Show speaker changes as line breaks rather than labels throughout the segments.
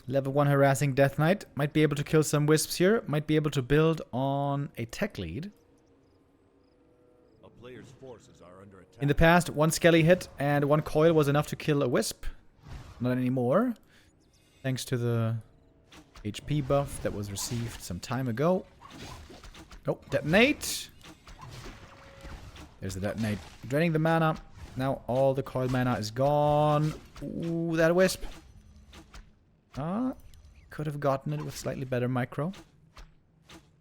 Level 1 harassing Death Knight. Might be able to kill some wisps here. Might be able to build on a tech lead.
A player's forces are under attack.
In the past, 1 skelly hit and 1 coil was enough to kill a wisp. Not anymore. Thanks to the HP buff that was received some time ago. Oh, detonate. There's the detonate. Draining the mana. Now all the coil mana is gone. Ooh, that wisp. Could have gotten it with slightly better micro.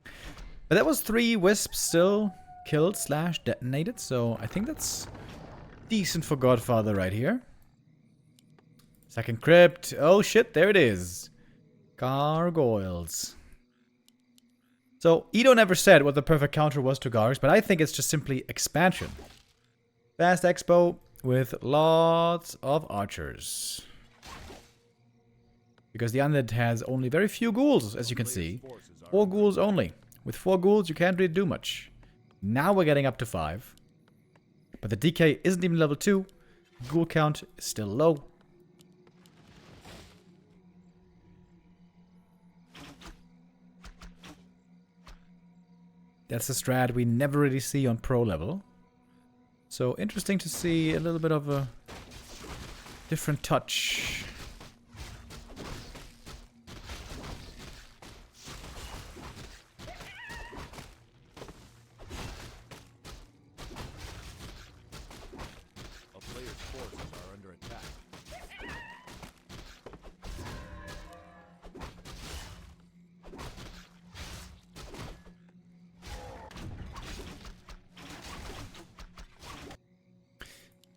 But that was 3 wisps still killed / detonated. So I think that's decent for Godfather right here. Second crypt. Oh shit, there it is. Gargoyles. So Edo never said what the perfect counter was to Gargs, but I think it's just simply expansion. Fast expo with lots of archers. Because the undead has only very few ghouls, as you can see. 4 ghouls only. With 4 ghouls, you can't really do much. Now we're getting up to 5. But the DK isn't even level 2. Ghoul count is still low. That's a strat we never really see on pro level. So interesting to see a little bit of a different touch.
A player's forces are under attack.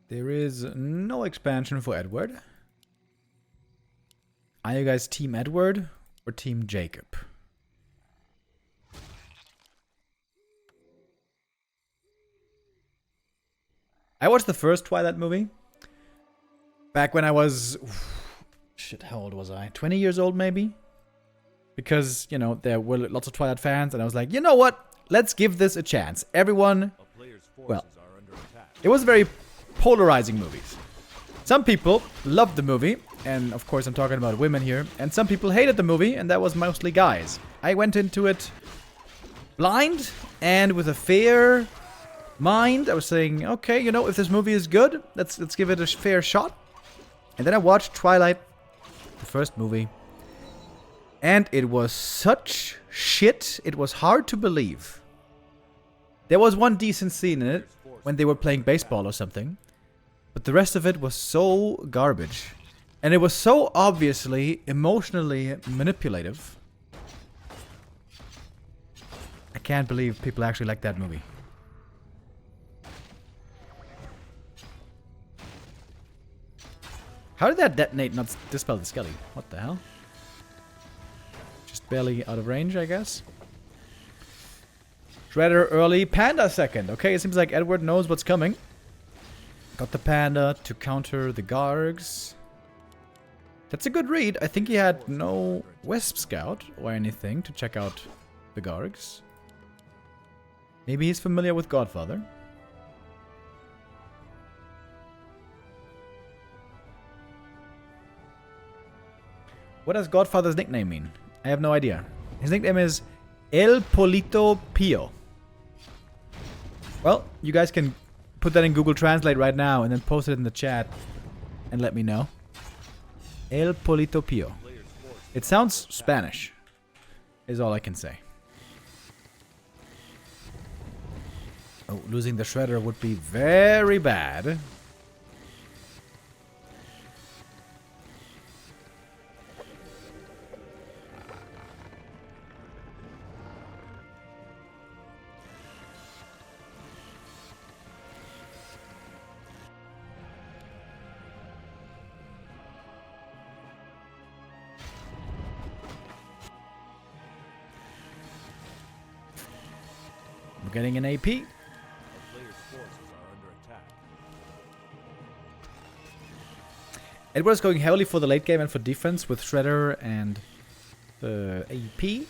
There is no expansion for Edward. Are you guys Team Edward or Team Jacob? I watched the first Twilight movie back when I was... Shit, how old was I? 20 years old, maybe? Because, you know, there were lots of Twilight fans, and I was like, you know what? Let's give this a chance. Everyone...
A player's forces
Well,
are under attack.
it was very polarizing movies. Some people loved the movie, and of course I'm talking about women here, and some people hated the movie, and that was mostly guys. I went into it blind and with a fair mind. I was saying, okay, you know, if this movie is good, let's give it a fair shot. And then I watched Twilight, the first movie, and it was such shit, it was hard to believe. There was one decent scene in it, when they were playing baseball or something. But the rest of it was so garbage. And it was so obviously emotionally manipulative. I can't believe people actually like that movie. How did that detonate not dispel the skelly? What the hell? Just barely out of range, I guess. Shredder early, Panda second. Okay, it seems like Edward knows what's coming. Got the Panda to counter the Gargs. That's a good read. I think he had no Wisp Scout or anything to check out the Gargs. Maybe he's familiar with Godfather. What does Godfather's nickname mean? I have no idea. His nickname is El Polito Pio. Well, you guys can put that in Google Translate right now and then post it in the chat and let me know. El Polito Pio. It sounds Spanish, is all I can say. Oh, losing the Shredder would be very bad. We're getting an AP.
A player's forces are under attack.
Edward's going heavily for the late game and for defense with Shredder and the AP.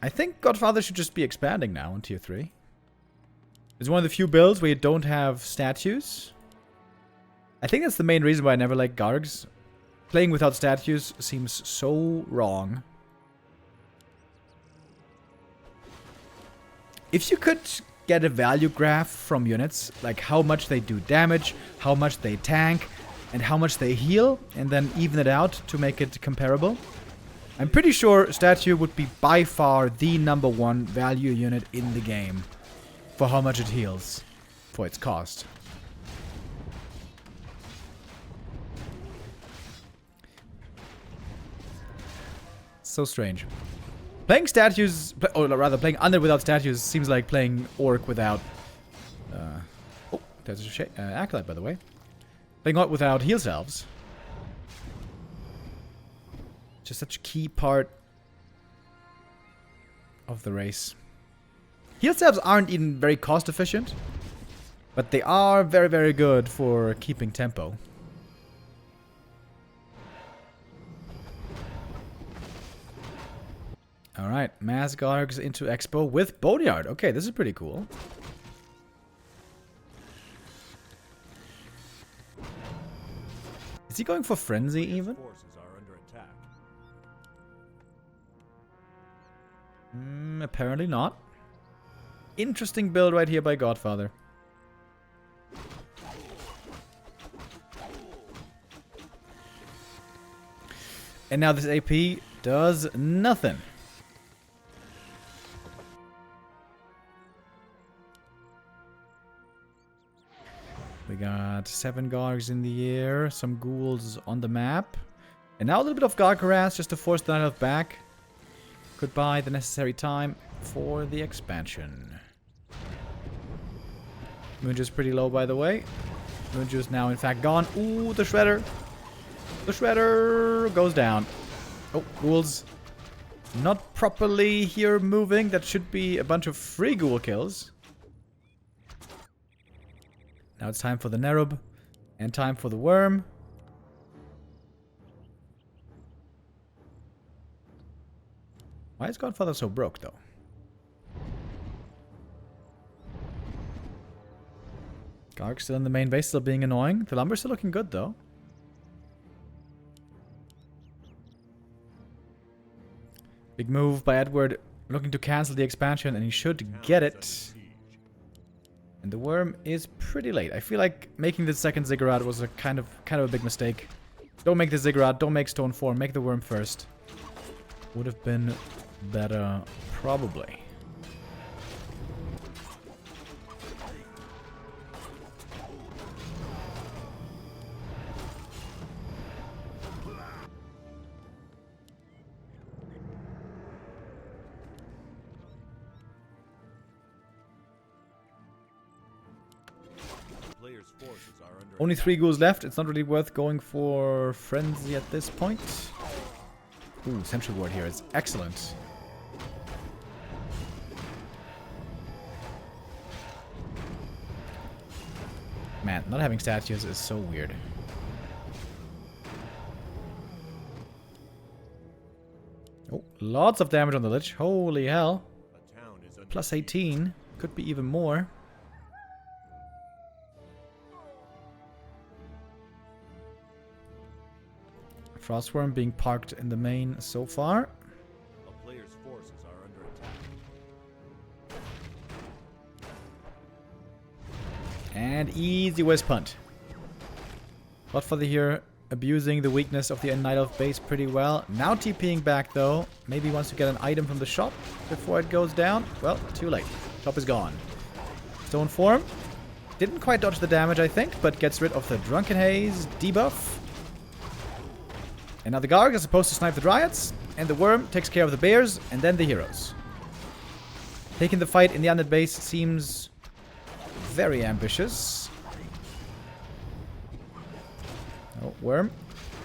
I think Godfather should just be expanding now in tier 3. It's one of the few builds where you don't have statues. I think that's the main reason why I never like Gargs Playing without statues seems so wrong. If you could get a value graph from units, like how much they do damage, how much they tank, and how much they heal, and then even it out to make it comparable, I'm pretty sure statue would be by far the #1 value unit in the game for how much it heals for its cost. So strange. Playing statues, or rather playing Undead without statues seems like playing Orc without... oh, there's a Acolyte, by the way. Playing Orc without heal salves. Just such a key part of the race. Heal salves aren't even very cost efficient, but they are very, very good for keeping tempo. Alright, Mass Gargs into Expo with Boneyard. Okay, this is pretty cool. Is he going for Frenzy even?
Forces are under attack.
Apparently not. Interesting build right here by Godfather. And now this AP does nothing. We got 7 Gargs in the air, some ghouls on the map. And now a little bit of Garg harass just to force the Night Elf back. Could buy the necessary time for the expansion. Moonju's pretty low, by the way. Moonju's now, in fact, gone. Ooh, the Shredder. The Shredder goes down. Oh, ghouls. Not properly here moving. That should be a bunch of free ghoul kills. Now it's time for the Nerub. And time for the Worm. Why is Godfather so broke, though? Garg still in the main base, still being annoying. The Lumber's still looking good, though. Big move by Edward, looking to cancel the expansion, and he should get it. And the Worm is pretty late. I feel like making the second Ziggurat was a kind of a big mistake. Don't make the Ziggurat, don't make Stone Form, make the Worm first. Would have been better, probably. Only 3 ghouls left. It's not really worth going for Frenzy at this point. Ooh, Sentry Ward here is excellent. Man, not having statues is so weird. Oh, lots of damage on the Lich. Holy hell. Plus 18. Could be even more. Frostworm being parked in the main so far.
A player's forces are under attack.
And easy Wisp Punt. Godfather here abusing the weakness of the Night Elf base pretty well. Now TPing back though. Maybe wants to get an item from the shop before it goes down. Well, too late. Shop is gone. Stone Form. Didn't quite dodge the damage, I think, but gets rid of the Drunken Haze debuff. And now the Garg is supposed to snipe the Dryads, and the Worm takes care of the Bears, and then the heroes. Taking the fight in the Undead base seems very ambitious. Oh, Worm.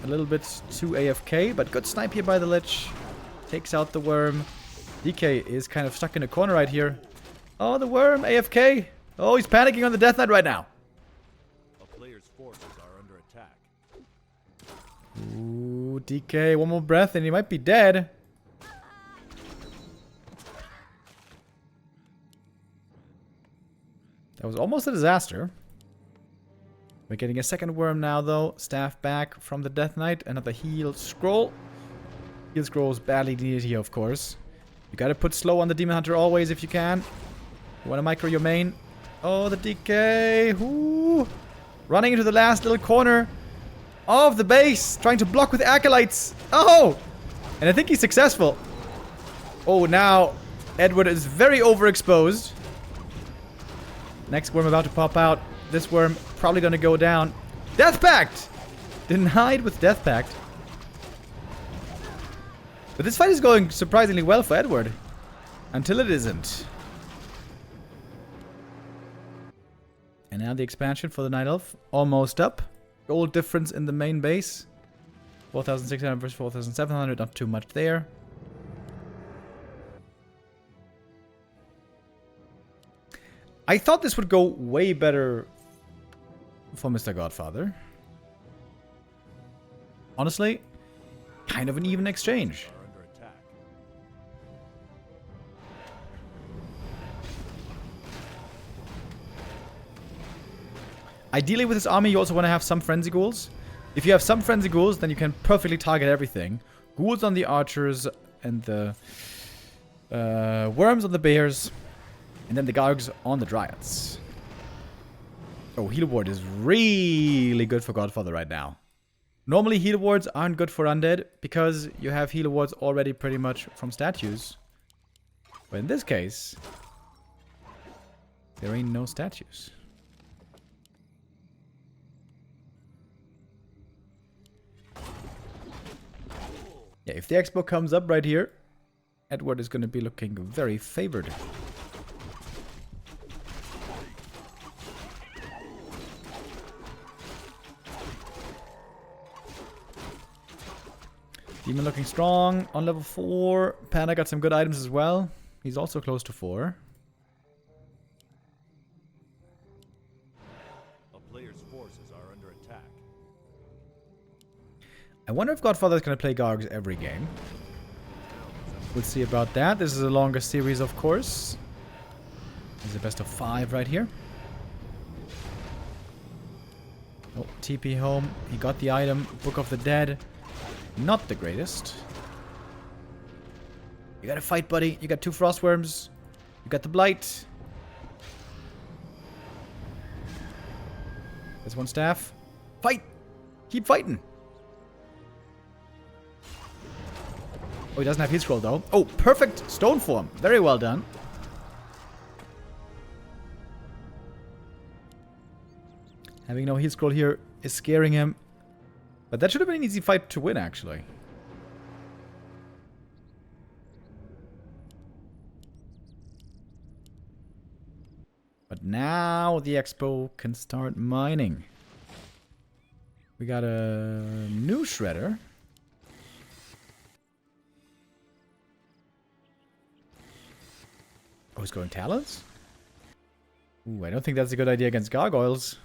A little bit too AFK, but good snipe here by the Lich. Takes out the Worm. DK is kind of stuck in a corner right here. Oh, the Worm, AFK. Oh, he's panicking on the Death Knight right now.
A player's forces are under attack.
Ooh, DK, one more breath and he might be dead. That was almost a disaster. We're getting a second worm now, though. Staff back from the Death Knight. Another heal scroll. Heal scroll is badly needed here, of course. You gotta put slow on the Demon Hunter always if you can. You wanna micro your main. Oh, the DK. Ooh. Running into the last little corner of the base. Trying to block with Acolytes. Oh! And I think he's successful. Oh, now Edward is very overexposed. Next worm about to pop out. This worm probably gonna go down. Death Pact! Denied with Death Pact. But this fight is going surprisingly well for Edward. Until it isn't. And now the expansion for the Night Elf. Almost up. Gold difference in the main base. 4,600 versus 4,700. Not too much there. I thought this would go way better for Mr. Godfather. Honestly, kind of an even exchange. Ideally with this army you also want to have some frenzy ghouls. If you have some frenzy ghouls, then you can perfectly target everything. Ghouls on the archers and the worms on the bears. And then the Gargs on the Dryads. Oh, Heal Ward is really good for Godfather right now. Normally Heal Wards aren't good for Undead because you have Heal Wards already pretty much from statues. But in this case, there ain't no statues. Yeah, if the Expo comes up right here, Edward is going to be looking very favored. Demon looking strong on level 4. Panda got some good items as well. He's also close to 4.
A player's forces are under attack.
I wonder if Godfather is going to play Gargs every game. We'll see about that. This is a longer series, of course. This is the best of 5 right here. Oh, TP home. He got the item. Book of the Dead. Not the greatest. You gotta fight, buddy. You got 2 Frostworms. You got the Blight. There's 1 staff. Fight! Keep fighting. Oh, he doesn't have heal scroll though. Oh, perfect stone form. Very well done. Having no heal scroll here is scaring him. But that should have been an easy fight to win, actually. But now the Expo can start mining. We got a new Shredder. Oh, he's going Talons? Ooh, I don't think that's a good idea against Gargoyles.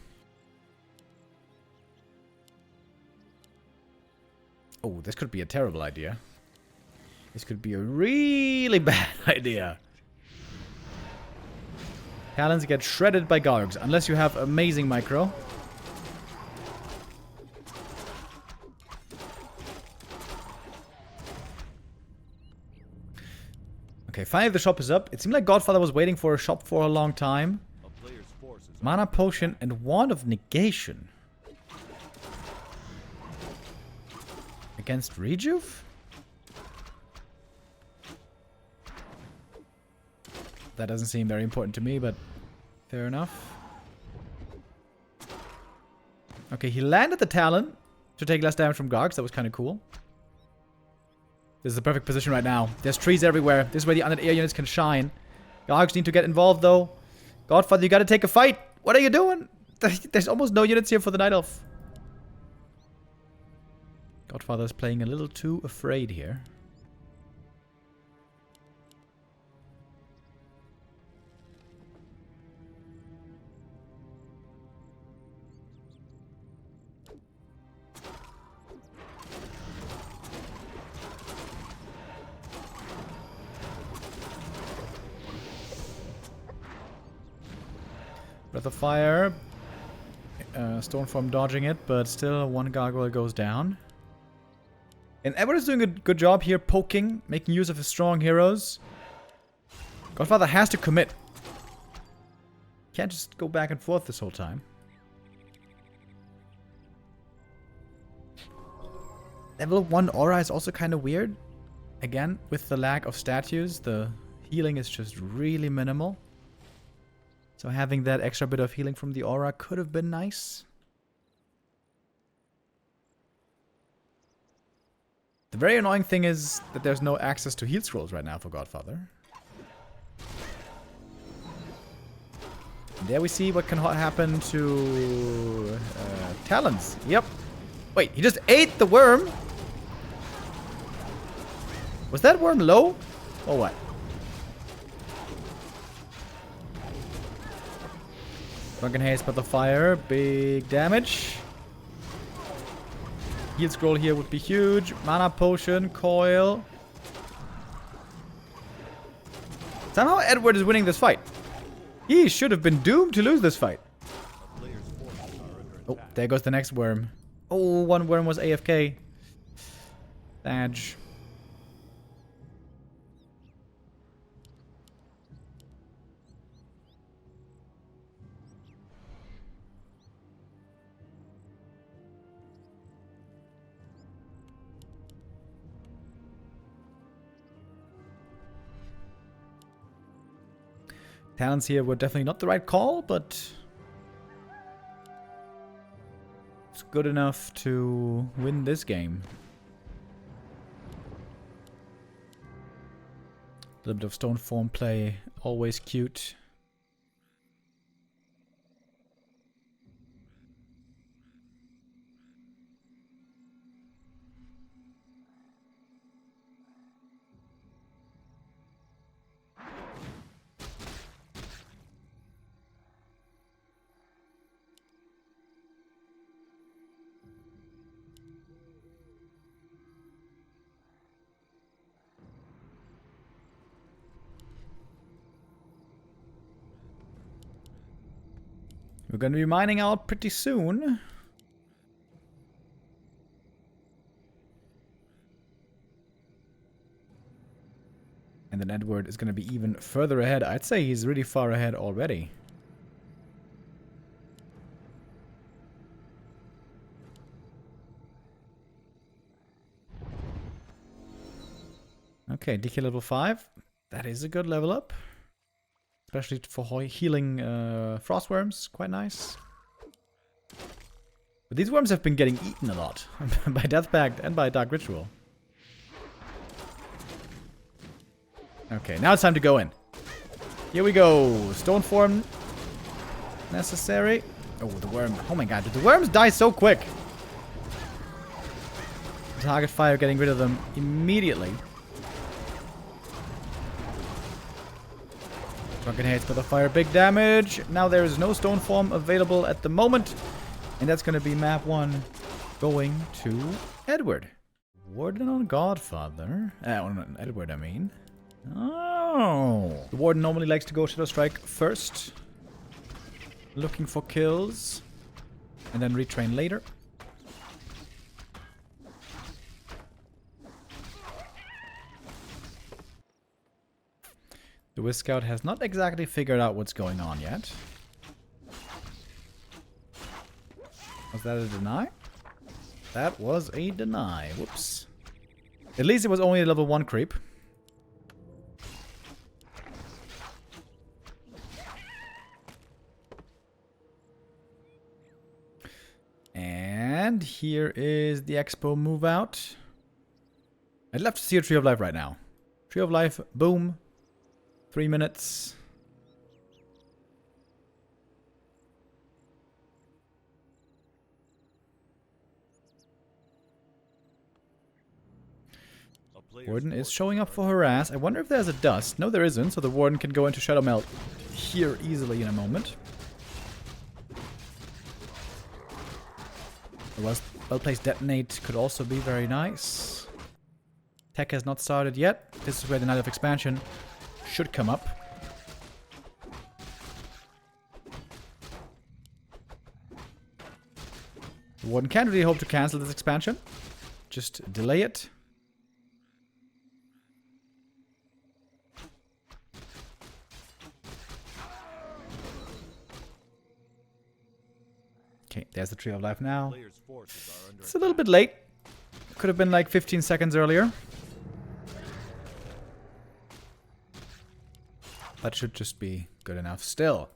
Oh, this could be a terrible idea. This could be a really bad idea. Talons get shredded by Gargs, unless you have amazing micro. Okay, finally the shop is up. It seemed like Godfather was waiting for a shop for a long time. Mana Potion and Wand of Negation. Against Rejuve? That doesn't seem very important to me, but fair enough. Okay, he landed the Talon to take less damage from Gargs. That was kind of cool. This is the perfect position right now. There's trees everywhere. This is where the undead air units can shine. Gargs need to get involved, though. Godfather, you gotta take a fight. What are you doing? There's almost no units here for the Night Elf. Godfather's playing a little too afraid here. Breath of Fire. Stoneform dodging it, but still one gargoyle goes down. And Edward is doing a good job here, poking, making use of his strong heroes. Godfather has to commit. Can't just go back and forth this whole time. Level 1 aura is also kind of weird. Again, with the lack of statues, the healing is just really minimal. So having that extra bit of healing from the aura could have been nice. The very annoying thing is that there's no access to heal scrolls right now for Godfather. And there we see what can happen to talents. Yep. Wait, he just ate the worm? Was that worm low? Or what? Drunken Haste by the fire. Big damage. Heal scroll here would be huge. Mana potion, coil. Somehow Edward is winning this fight. He should have been doomed to lose this fight. Oh, there goes the next worm. Oh, one worm was AFK. Badge. Talents here were definitely not the right call, but it's good enough to win this game. A little bit of stone form play, always cute. We're going to be mining out pretty soon. And then Edward is going to be even further ahead. I'd say he's really far ahead already. Okay, DK level 5. That is a good level up. Especially for healing frostworms. Quite nice. But these worms have been getting eaten a lot. By Death Pact and by Dark Ritual. Okay, now it's time to go in. Here we go. Stone form necessary. Oh, the worm. Oh my god, did the worms die so quick? Target fire, getting rid of them immediately. Drunken Hates by the fire, big damage. Now there is no stone form available at the moment. And that's going to be map 1 going to Edward. Warden on Godfather. On Edward, I mean. Oh. The Warden normally likes to go Shadow Strike first. Looking for kills. And then retrain later. The Wiz Scout has not exactly figured out what's going on yet. Was that a deny? That was a deny. Whoops. At least it was only a level 1 creep. And here is the Expo move out. I'd love to see a Tree of Life right now. Tree of Life, boom. 3 minutes. Warden is showing up for harass. I wonder if there's a dust. No, there isn't, so the Warden can go into Shadow Melt here easily in a moment. A well-placed detonate could also be very nice. Tech has not started yet. This is where the Night of Expansion should come up. Warden can't really hope to cancel this expansion. Just delay it. Okay, there's the Tree of Life now. It's a little bit late. Could have been like 15 seconds earlier. That should just be good enough still.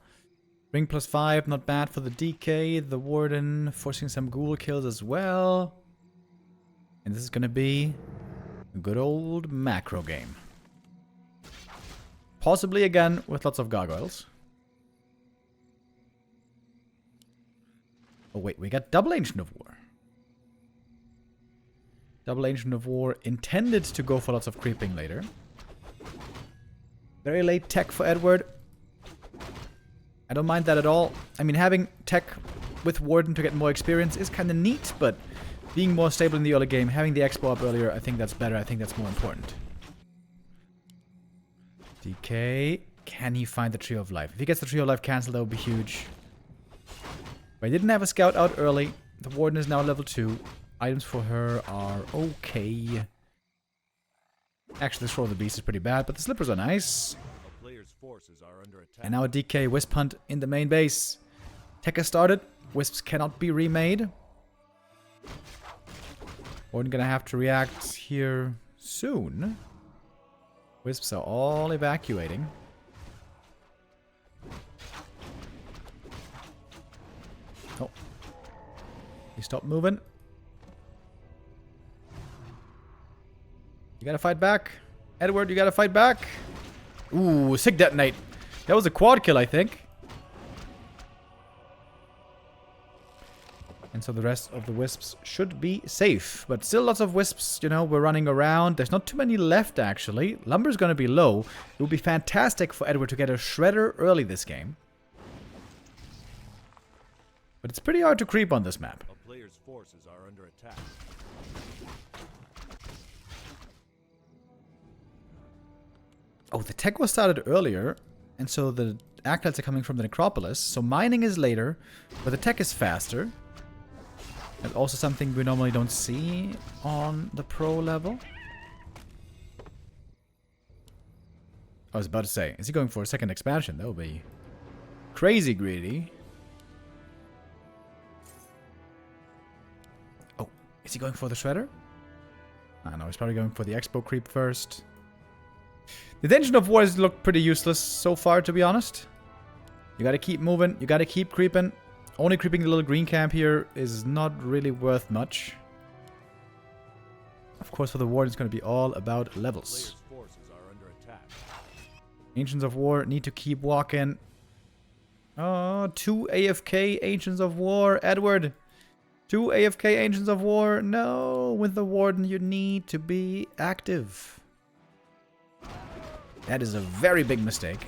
Ring +5, not bad for the DK. The Warden forcing some ghoul kills as well. And this is going to be a good old macro game. Possibly again with lots of gargoyles. Oh wait, we got double Ancient of War. Double Ancient of War intended to go for lots of creeping later. Very late tech for Edward. I don't mind that at all. I mean, having tech with Warden to get more experience is kind of neat, but being more stable in the early game, having the expo up earlier, I think that's better. I think that's more important. DK. Can he find the Tree of Life? If he gets the Tree of Life cancelled, that would be huge. But I didn't have a scout out early. The Warden is now level 2. Items for her are okay. Actually, the Scroll of the Beast is pretty bad, but the slippers are nice. And now a DK Wisp Hunt in the main base. Tech has started. Wisps cannot be remade. Warden gonna have to react here soon. Wisps are all evacuating. Oh. You stop moving. You gotta fight back. Edward, you gotta fight back. Ooh, sick detonate. That was a quad kill, I think. And so the rest of the wisps should be safe. But still lots of wisps, you know, we're running around. There's not too many left, actually. Lumber's gonna be low. It would be fantastic for Edward to get a shredder early this game. But it's pretty hard to creep on this map.
A player's forces are under attack.
Oh, the tech was started earlier, and so the acolytes are coming from the necropolis. So mining is later, but the tech is faster. That's also something we normally don't see on the pro level. I was about to say, is he going for a second expansion? That would be crazy greedy. Oh, is he going for the shredder? I don't know, he's probably going for the expo creep first. The Ancient of War has looked pretty useless so far, to be honest. You gotta keep moving, you gotta keep creeping. Only creeping the little green camp here is not really worth much. Of course, for the Warden, it's gonna be all about levels. Ancients of War need to keep walking. Oh, 2 AFK Ancients of War, Edward. 2 AFK Ancients of War. No, with the Warden, you need to be active. That is a very big mistake.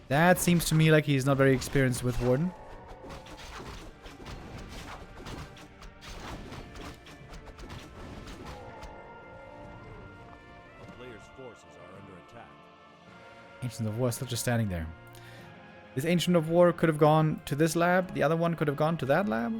That seems to me like he's not very experienced with Warden.
A player's forces are under attack.
Ancient of War still just standing there. This Ancient of War could have gone to this lab. The other one could have gone to that lab.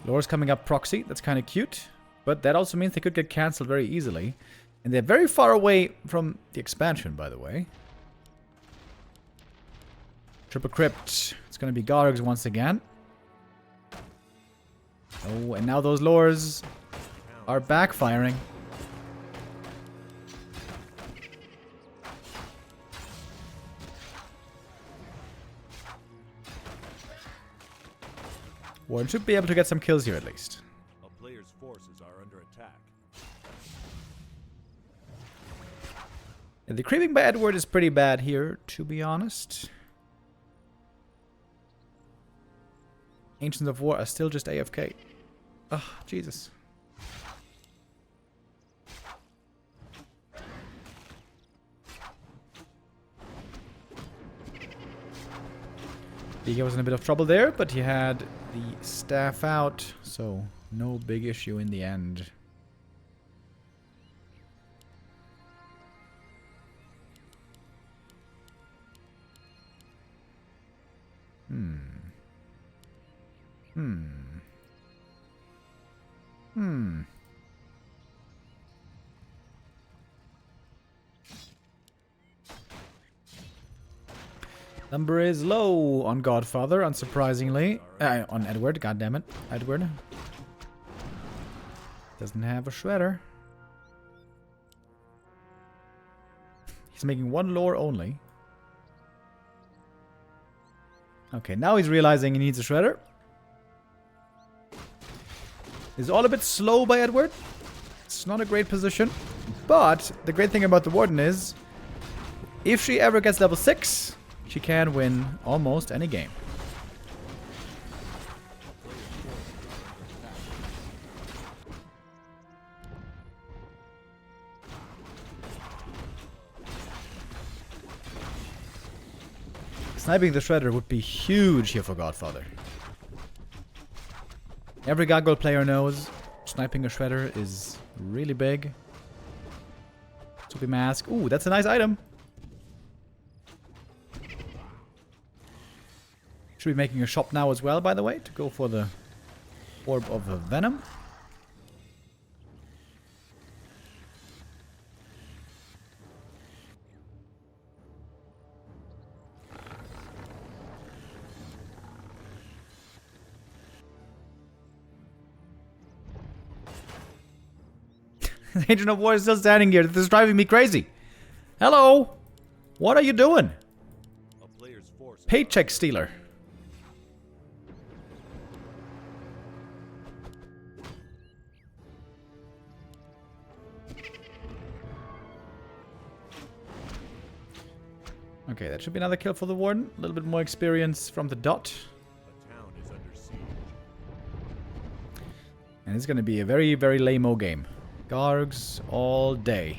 Lore's coming up proxy. That's kind of cute. But that also means they could get cancelled very easily. And they're very far away from the expansion, by the way. Triple Crypt. It's going to be Gargs once again. Oh, and now those lures are backfiring. Warden should be able to get some kills here at least.
A player's forces are under attack.
And the creeping by Edward is pretty bad here, to be honest. Ancients of War are still just AFK. Ugh, Jesus. He was in a bit of trouble there, but he had the staff out, so no big issue in the end. Number is low on Godfather, unsurprisingly. On Edward, goddammit. Edward. Doesn't have a shredder. He's making one lore only. Okay, now he's realizing he needs a shredder. It's all a bit slow by Edward. It's not a great position. But the great thing about the Warden is, if she ever gets level 6, she can win almost any game. Sniping the Shredder would be huge here for Godfather. Every Gargoyle player knows sniping a Shredder is really big. Soapy Mask. Ooh, that's a nice item. Should be making a shop now as well, by the way, to go for the Orb of Venom. The Agent of War is still standing here. This is driving me crazy. Hello? What are you doing? Paycheck stealer. Okay, that should be another kill for the Warden. A little bit more experience from the Dot.
The town is under siege.
And it's going to be a very, very lame-o game. Gargs all day.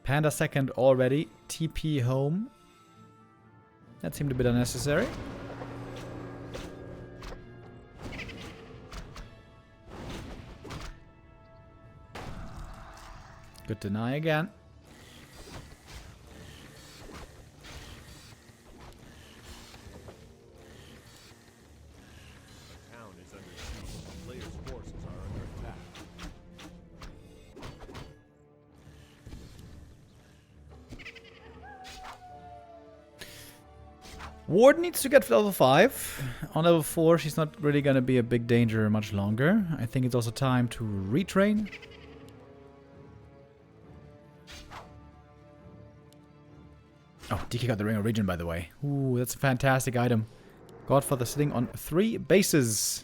Panda second already. TP home. That seemed a bit unnecessary. Good deny again.
The town is under siege. The player's forces are under attack.
Ward needs to get level 5. On level 4, she's not really going to be a big danger much longer. I think it's also time to retrain. Oh, DK got the Ring of Region, by the way. Ooh, that's a fantastic item. Godfather sitting on 3 bases.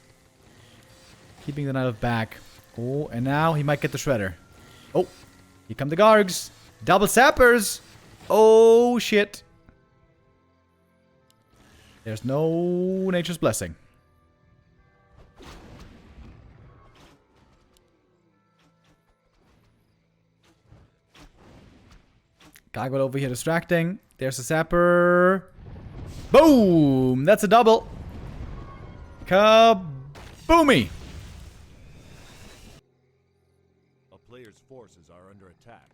Keeping the Knight of back. Oh, and now he might get the Shredder. Oh, here come the Gargs. Double Sappers. Oh, shit. There's no Nature's Blessing. Gargoyle over here distracting. There's a Sapper. Boom! That's a double. Kaboomy!
A player's forces are under attack.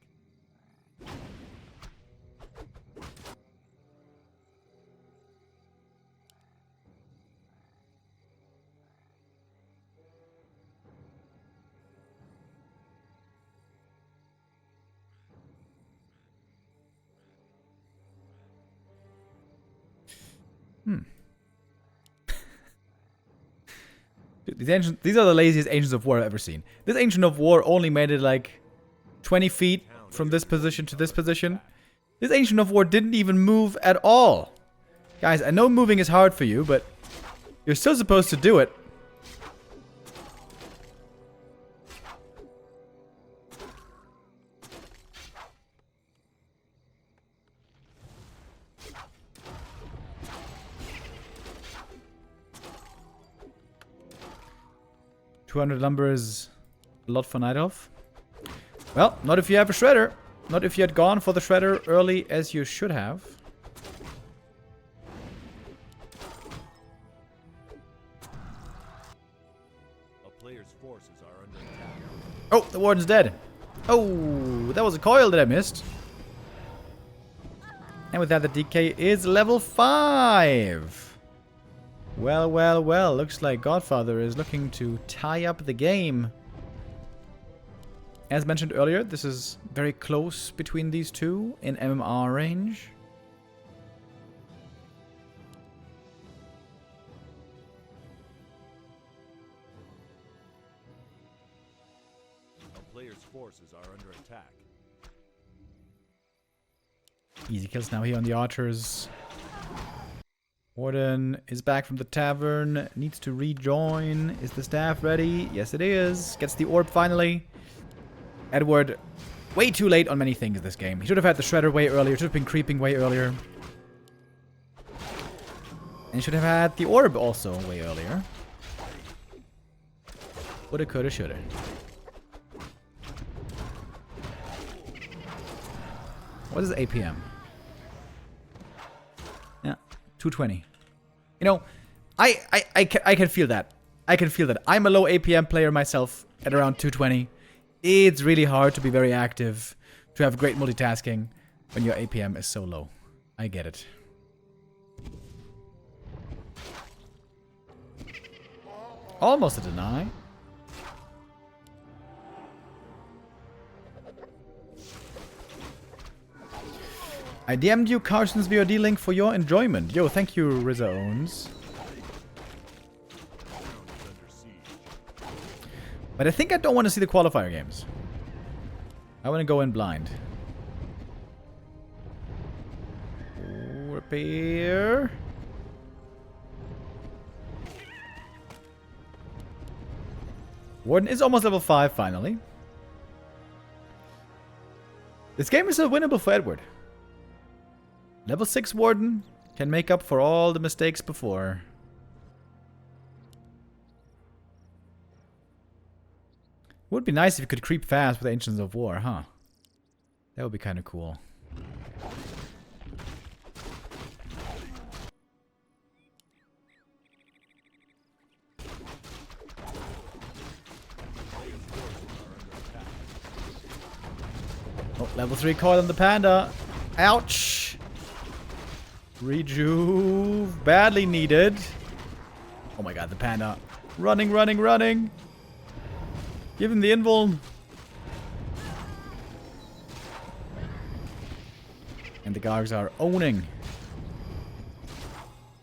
Dude, these are the laziest Ancients of War I've ever seen. This Ancient of War only made it like 20 feet from this position to this position. This Ancient of War didn't even move at all. Guys, I know moving is hard for you, but you're still supposed to do it. $200 lumber is a lot for Night Elf. Well, not if you have a Shredder. Not if you had gone for the Shredder early as you should have.
A player's forces are under attack.
Oh, the Warden's dead. Oh, that was a coil that I missed. And with that, the DK is level 5. Well, well, well. Looks like Godfather is looking to tie up the game. As mentioned earlier, this is very close between these two in MMR range.
A player's forces are under attack.
Easy kills now here on the archers. Warden is back from the tavern. Needs to rejoin. Is the staff ready? Yes, it is. Gets the orb finally. Edward, way too late on many things this game. He should have had the shredder way earlier. Should have been creeping way earlier. And he should have had the orb also way earlier. Woulda, coulda, shoulda. What is APM? Yeah, 220. You know, I can feel that. I can feel that. I'm a low APM player myself at around 220. It's really hard to be very active, to have great multitasking when your APM is so low. I get it. Almost a deny. I DM'd you Carson's VOD link for your enjoyment. Yo, thank you, Riza Owns. But I think I don't want to see the qualifier games. I want to go in blind. Repair. Warden is almost level 5 finally. This game is still winnable for Edward. Level 6 Warden can make up for all the mistakes before. Would be nice if you could creep fast with Ancients of War, huh? That would be kind of cool. Oh, level 3 coil on the panda. Ouch! Rejuve. Badly needed. Oh my god, the panda. Running, running, running. Give him the invul. And the Gargs are owning.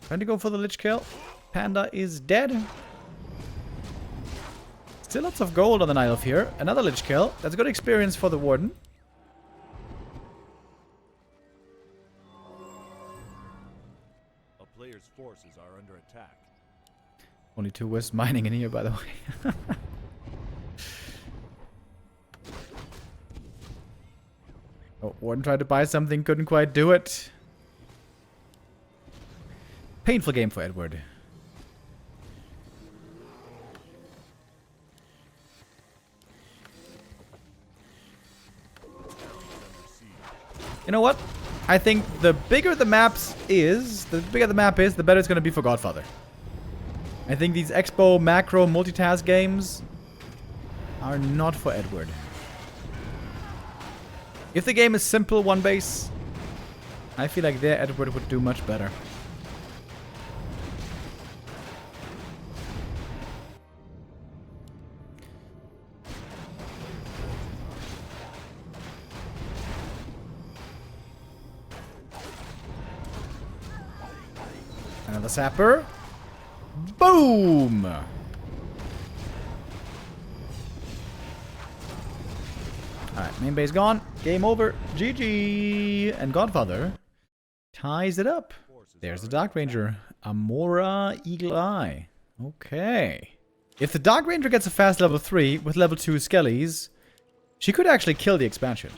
Trying to go for the Lich kill. Panda is dead. Still lots of gold on the Nile here. Another Lich kill. That's good experience for the Warden.
A player's forces are under attack.
Only 2 Wisps mining in here, by the way. Oh, Warden tried to buy something, couldn't quite do it. Painful game for Edward. You know what? I think the bigger the map is, the better it's going to be for Godfather. I think these Expo macro multitask games are not for Edward. If the game is simple, one base, I feel like there Edward would do much better. Another Sapper. Boom! Alright, main base gone. Game over. GG. And Godfather ties it up. There's the Dark Ranger. Amora Eagle Eye. Okay. If the Dark Ranger gets a fast level 3 with level 2 Skellies, she could actually kill the expansion.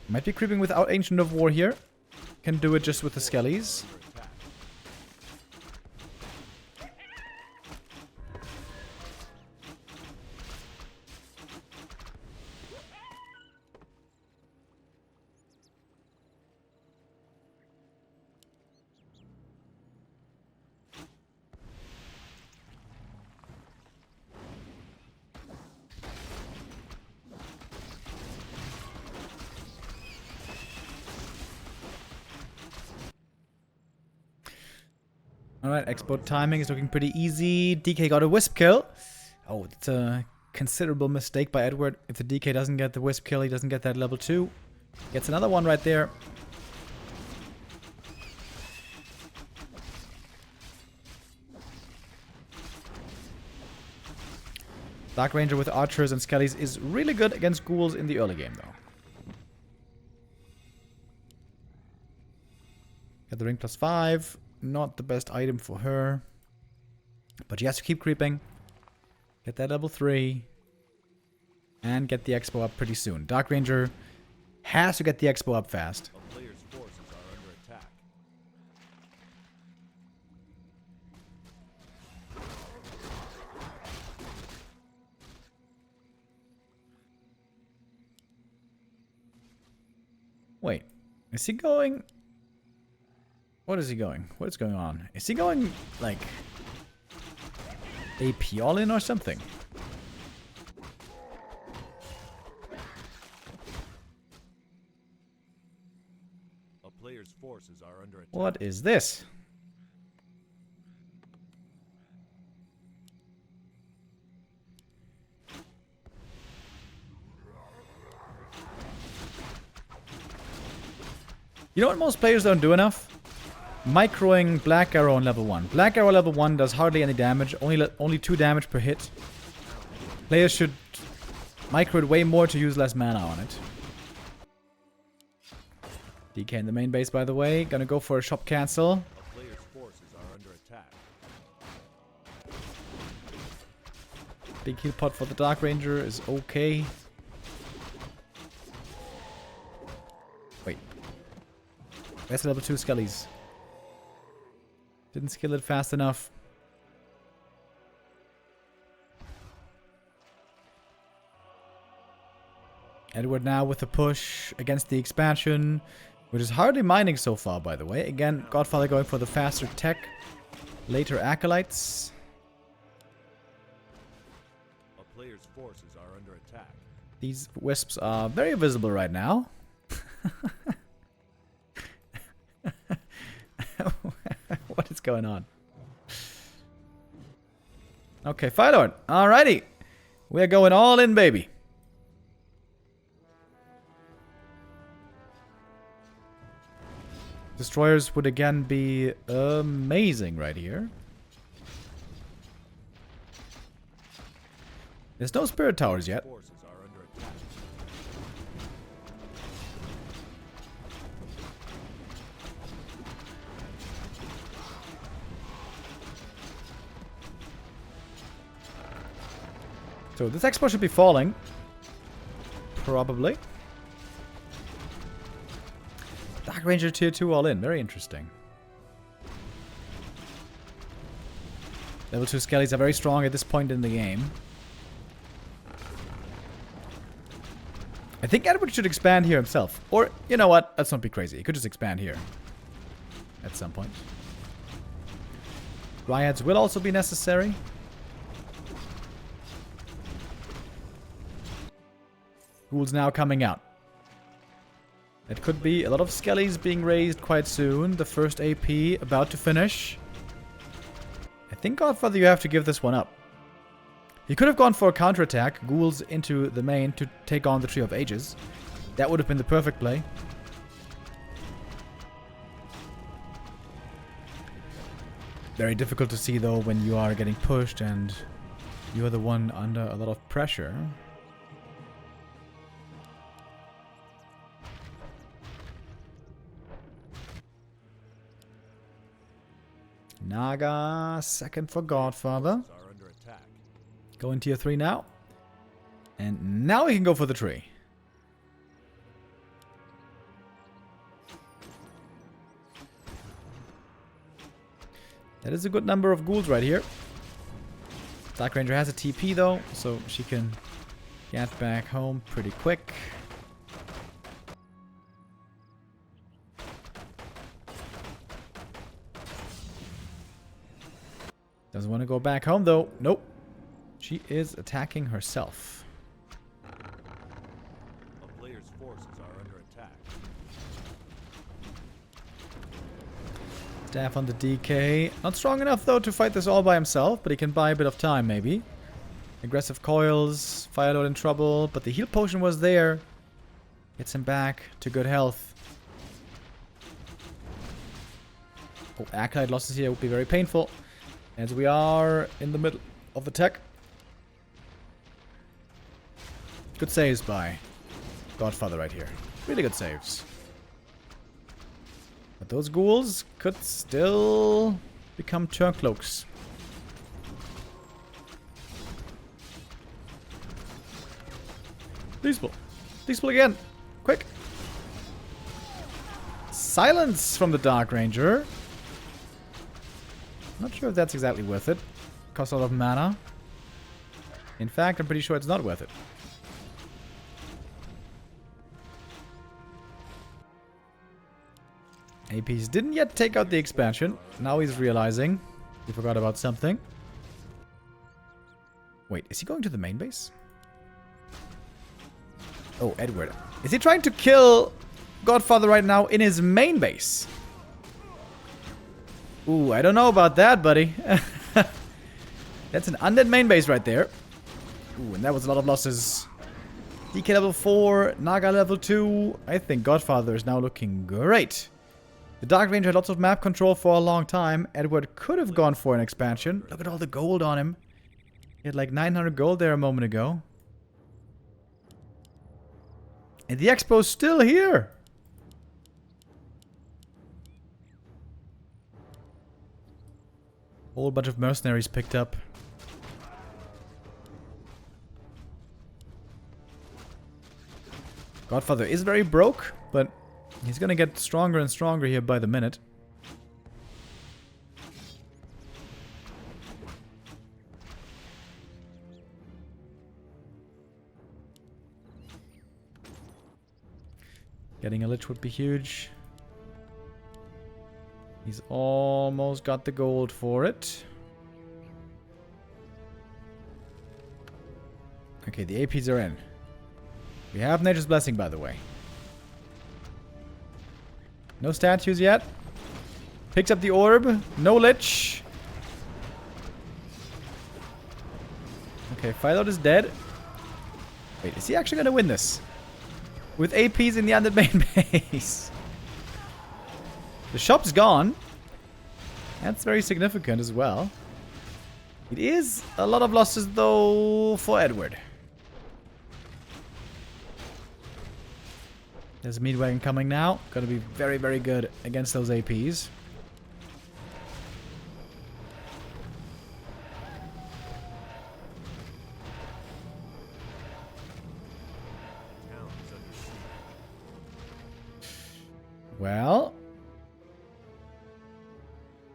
Might be creeping without Ancient of War here. Can do it just with the Skellies. Alright, Expo timing is looking pretty easy. DK got a Wisp kill. Oh, it's a considerable mistake by Edward. If the DK doesn't get the Wisp kill, he doesn't get that level 2. Gets another one right there. Dark Ranger with archers and skellies is really good against ghouls in the early game, though. Get the ring +5. Not the best item for her. But she has to keep creeping. Get that level 3. And get the Expo up pretty soon. Dark Ranger has to get the Expo up fast.
A player's forces are under attack.
Wait, is he going? What is he going? What is going on? Is he going, like, AP all in or something?
A player's forces are under attack.
What is this? You know what most players don't do enough? Microing Black Arrow on level 1. Black Arrow level 1 does hardly any damage, only 2 damage per hit. Players should micro it way more to use less mana on it. DK in the main base, by the way. Gonna go for a shop cancel.
A player's forces are under attack.
Big heal pot for the Dark Ranger is okay. Wait. Where's the level 2 skellies? Didn't skill it fast enough. Edward now with the push against the expansion, which is hardly mining so far, by the way. Again, Godfather going for the faster tech. Later acolytes.
A player's forces are under attack.
These wisps are very visible right now. What is going on? Okay, Fire Lord. Alrighty. We're going all in, baby. Destroyers would again be amazing right here. There's no spirit towers yet.
Forces are under attack.
So this expo should be falling. Probably. Dark Ranger tier 2 all in. Very interesting. Level 2 skellies are very strong at this point in the game. I think Edward should expand here himself. Or, you know what? Let's not be crazy. He could just expand here. At some point. Riots will also be necessary. Ghouls now coming out. It could be a lot of skellies being raised quite soon. The first AP about to finish. I think, Godfather, you have to give this one up. You could have gone for a counterattack. Ghouls into the main to take on the Tree of Ages. That would have been the perfect play. Very difficult to see, though, when you are getting pushed and you are the one under a lot of pressure. Naga, second for Godfather.
Are under attack.
Going tier 3 now. And now we can go for the tree. That is a good number of ghouls right here. Dark Ranger has a TP though, so she can get back home pretty quick. Doesn't want to go back home though. Nope. She is attacking herself.
A player's forces are under attack.
Staff on the DK. Not strong enough, though, to fight this all by himself, but he can buy a bit of time, maybe. Aggressive coils. Firelord in trouble, but the heal potion was there. Gets him back to good health. Oh, Acolyte losses here would be very painful. As we are in the middle of the tech. Good saves by Godfather right here. Really good saves. But those ghouls could still become Turncloaks. Peaceful. Peaceful again. Quick. Silence from the Dark Ranger. Not sure if that's exactly worth it. Costs a lot of mana. In fact, I'm pretty sure it's not worth it. APs didn't yet take out the expansion. Now he's realizing he forgot about something. Wait, is he going to the main base? Oh, Edward. Is he trying to kill Godfather right now in his main base? Ooh, I don't know about that, buddy. That's an undead main base right there. Ooh, and that was a lot of losses. DK level 4, Naga level 2. I think Godfather is now looking great. The Dark Ranger had lots of map control for a long time. Edward could have gone for an expansion. Look at all the gold on him. He had like 900 gold there a moment ago. And the expo's still here. Whole bunch of mercenaries picked up. Godfather is very broke, but he's gonna get stronger and stronger here by the minute. Getting a Lich would be huge. He's almost got the gold for it. Okay, the APs are in. We have Nature's Blessing, by the way. No statues yet. Picks up the orb. No Lich. Okay, Firelord is dead. Wait, is he actually going to win this? With APs in the undead main base. The shop's gone. That's very significant as well. It is a lot of losses, though, for Edward. There's a meat wagon coming now. Gotta be very, very good against those APs. Well,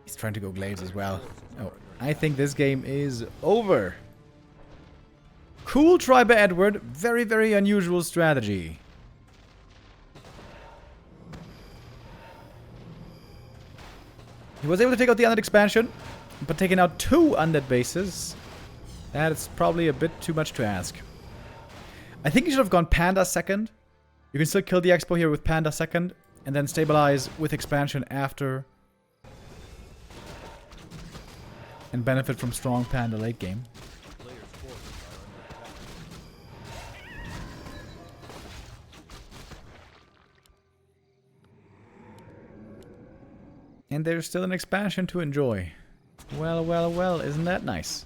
he's trying to go glaives as well. Oh, I think this game is over. Cool try by Edward. Very, very unusual strategy. He was able to take out the undead expansion, but taking out 2 undead bases, that is probably a bit too much to ask. I think he should have gone Panda second. You can still kill the expo here with Panda second, and then stabilize with expansion after. And benefit from strong Panda late game. And there's still an expansion to enjoy. Well, well, well, isn't that nice?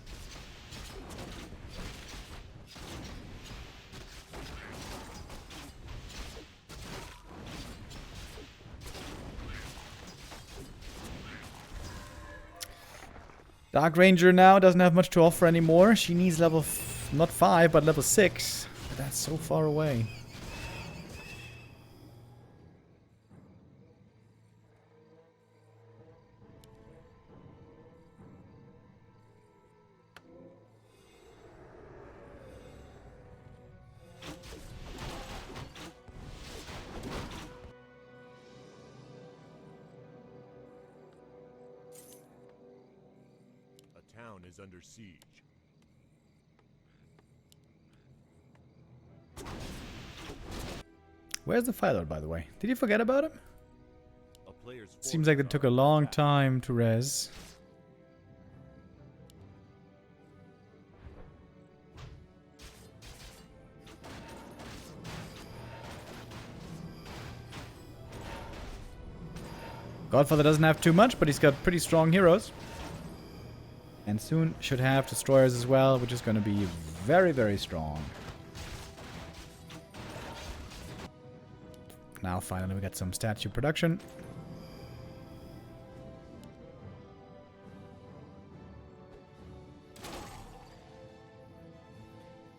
Dark Ranger now doesn't have much to offer anymore. She needs level, not 5, but level 6. But that's so far away.
Is under siege.
Where's the Firelord, by the way? Did you forget about him?
A player's
Seems like it took a long time to res. Godfather doesn't have too much, but he's got pretty strong heroes. And soon should have destroyers as well, which is going to be very, very strong. Now finally we got some statue production.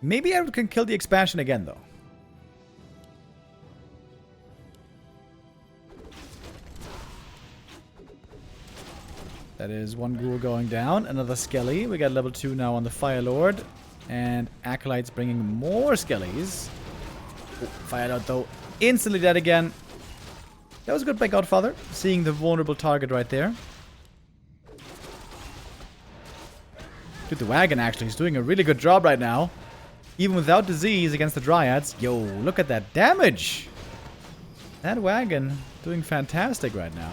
Maybe I can kill the expansion again, though. That is one ghoul going down. Another Skelly. We got level 2 now on the Fire Lord. And Acolytes bringing more Skellies. Oh, Fire Lord, though, instantly dead again. That was good by Godfather. Seeing the vulnerable target right there. Dude, the wagon actually is doing a really good job right now. Even without disease against the Dryads. Yo, look at that damage. That wagon doing fantastic right now.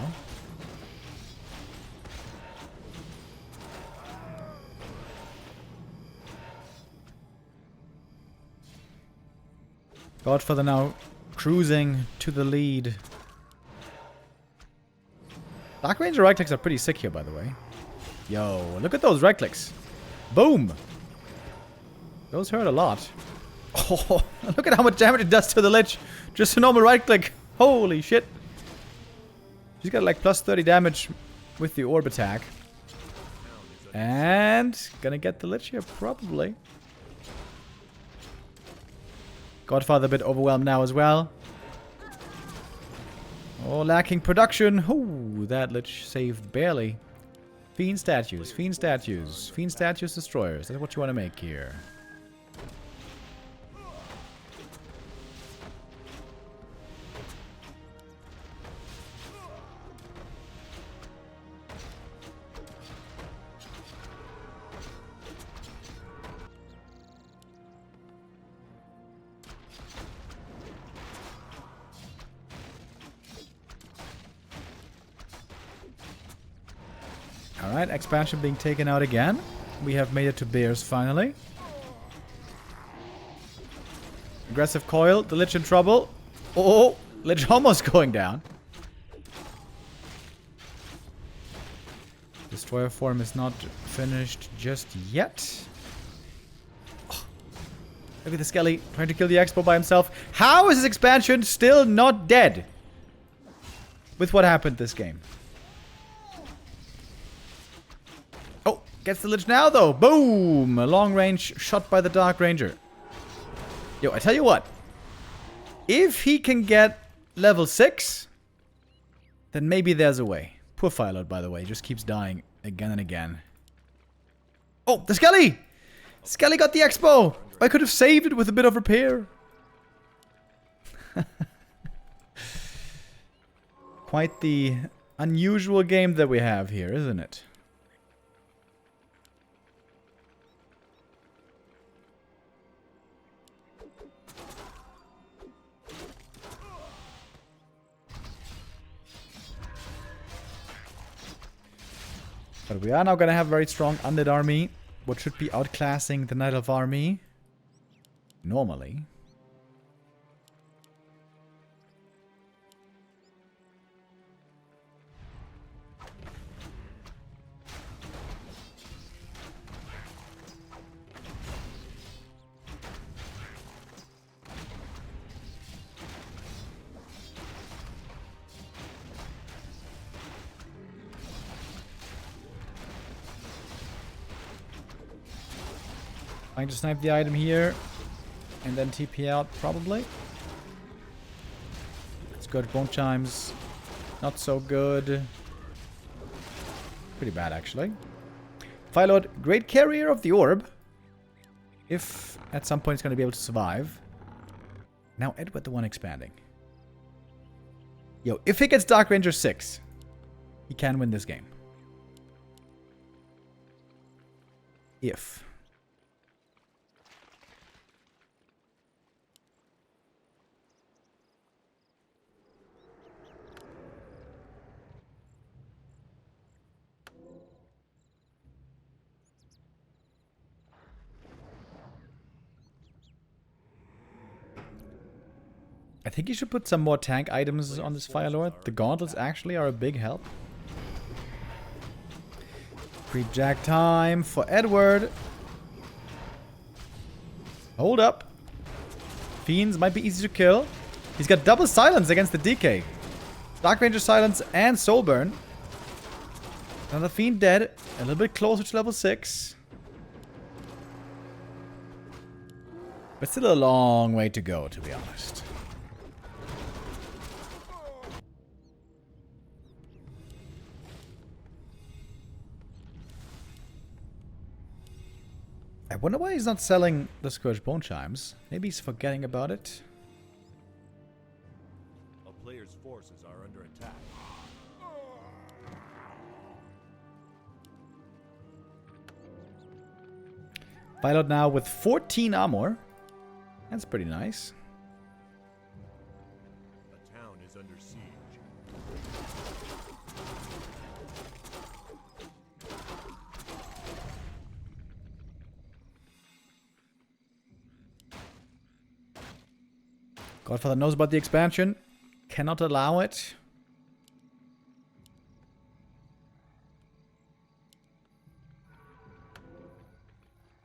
Godfather now cruising to the lead. Dark Ranger right clicks are pretty sick here, by the way. Yo, look at those right clicks. Boom! Those hurt a lot. Oh, look at how much damage it does to the Lich. Just a normal right click. Holy shit. She's got like plus 30 damage with the orb attack. And gonna get the Lich here, probably. Godfather a bit overwhelmed now as well. Oh, lacking production. Oh, that Lich saved barely. Fiend statues, Fiend statues, Fiend statues destroyers. That's what you want to make here. Alright, expansion being taken out again. We have made it to Bears finally. Aggressive coil, the Lich in trouble. Oh, Lich almost going down. Destroyer form is not finished just yet. Oh, look at the Skelly trying to kill the Expo by himself. How is his expansion still not dead? With what happened this game? Gets the Lich now, though. Boom! A long range shot by the Dark Ranger. Yo, I tell you what. If he can get level 6, then maybe there's a way. Poor Firelord, by the way. Just keeps dying again and again. Oh, the Skelly! Skelly got the Expo! I could have saved it with a bit of repair. Quite the unusual game that we have here, isn't it? But we are now going to have a very strong undead army. What should be outclassing the Night Elf army. Normally. Trying to snipe the item here. And then TP out, probably. It's good. Bone Chimes. Not so good. Pretty bad, actually. Firelord, great carrier of the orb. If at some point it's going to be able to survive. Now Edward the one expanding. Yo, if he gets Dark Ranger 6, he can win this game. If. I think you should put some more tank items on this Fire Lord. The gauntlets actually are a big help. Creep Jack time for Edward. Hold up. Fiends might be easy to kill. He's got double silence against the DK. Dark Ranger silence and soul burn. Another Fiend dead. A little bit closer to level 6. But still a long way to go, to be honest. I wonder why he's not selling the Scourge Bone Chimes. Maybe he's forgetting about it.
A player's forces are under attack.
Violet now with 14 armor. That's pretty nice.
A town is under siege.
Godfather knows about the expansion. Cannot allow it.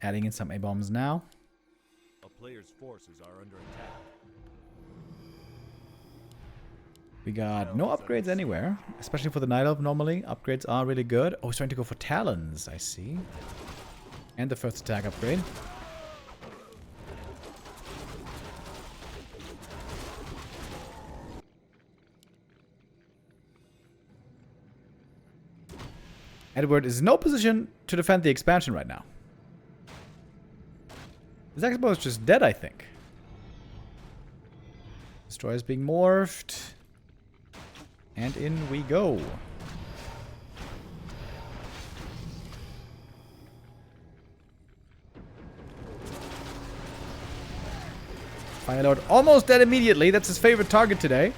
Adding in some A-bombs now.
A player's forces are under attack.
We got no upgrades anywhere. Especially for the Night Elf normally. Upgrades are really good. Oh, he's trying to go for Talons, I see. And the first attack upgrade. Edward is in no position to defend the expansion right now. His Expo is just dead, I think. Destroyer is being morphed. And in we go. Fire Lord almost dead immediately. That's his favorite target today.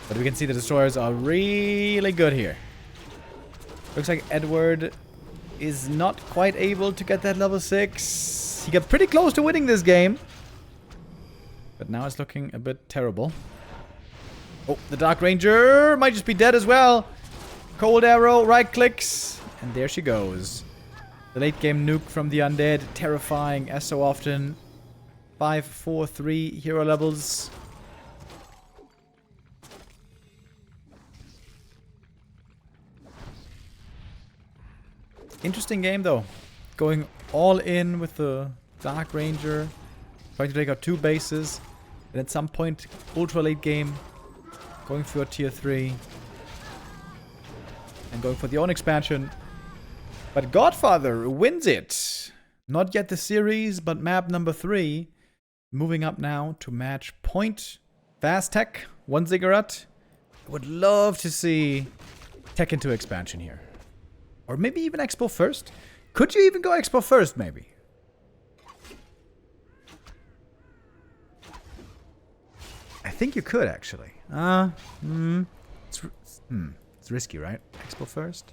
But we can see the destroyers are really good here. Looks like Edward is not quite able to get that level 6. He got pretty close to winning this game. But now it's looking a bit terrible. Oh, the Dark Ranger might just be dead as well. Cold arrow, right clicks. And there she goes. The late game nuke from the undead. Terrifying as so often. 5, 4, 3 hero levels. Interesting game though. Going all in with the Dark Ranger. Trying to take out 2 bases. And at some point, ultra late game. Going for a tier 3. And going for the own expansion. But Godfather wins it. Not yet the series, but map number 3. Moving up now to match point. Fast Tech, 1 Ziggurat. I would love to see Tech into expansion here. Or maybe even Expo first. Could you even go Expo first, maybe? I think you could, actually. It's risky, right? Expo first?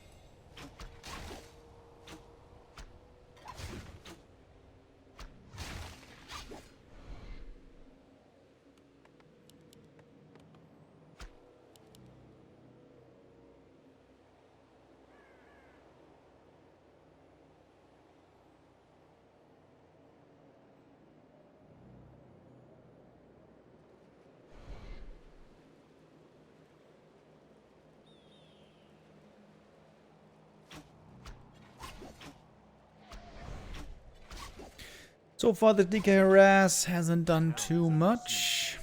So far, the DK Harass hasn't done too much.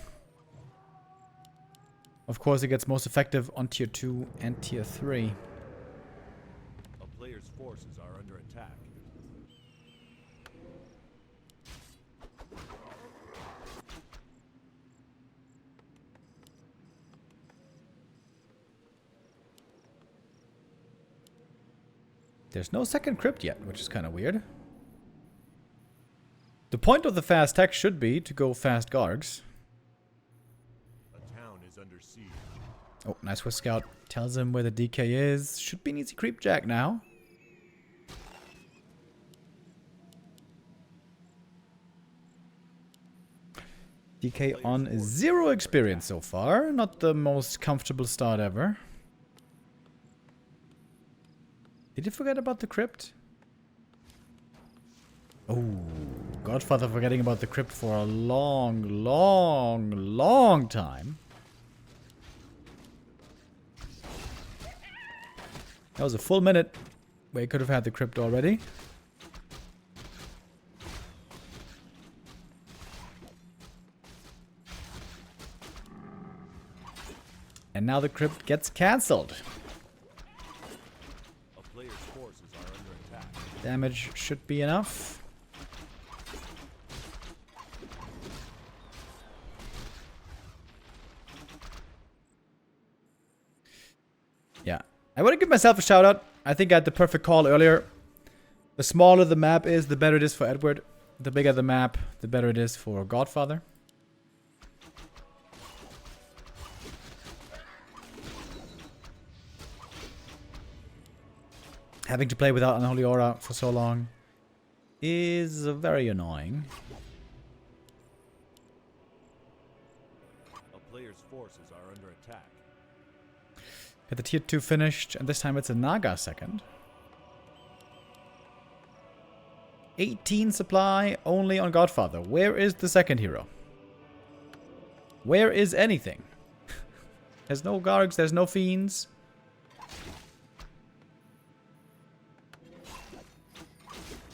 Of course, it gets most effective on tier 2 and tier 3.
A player's forces are under attack.
There's no second crypt yet, which is kind of weird. The point of the fast tech should be to go fast Gargs.
A town is under siege.
Oh, nice Swift Scout tells him where the DK is. Should be an easy creep jack now. DK on 0 experience so far. Not the most comfortable start ever. Did you forget about the crypt? Oh, Godfather forgetting about the crypt for a long, long, long time. That was a full minute where he could have had the crypt already. And now the crypt gets cancelled.
A player's forces are under attack.
Damage should be enough. Yeah. I want to give myself a shout out. I think I had the perfect call earlier. The smaller the map is, the better it is for Edward. The bigger the map, the better it is for Godfather. Having to play without Unholy Aura for so long is very annoying.
A player's forces are under attack.
Get the tier 2 finished, and this time it's a Naga second. 18 supply only on Godfather. Where is the second hero? Where is anything? There's no Gargs, there's no Fiends.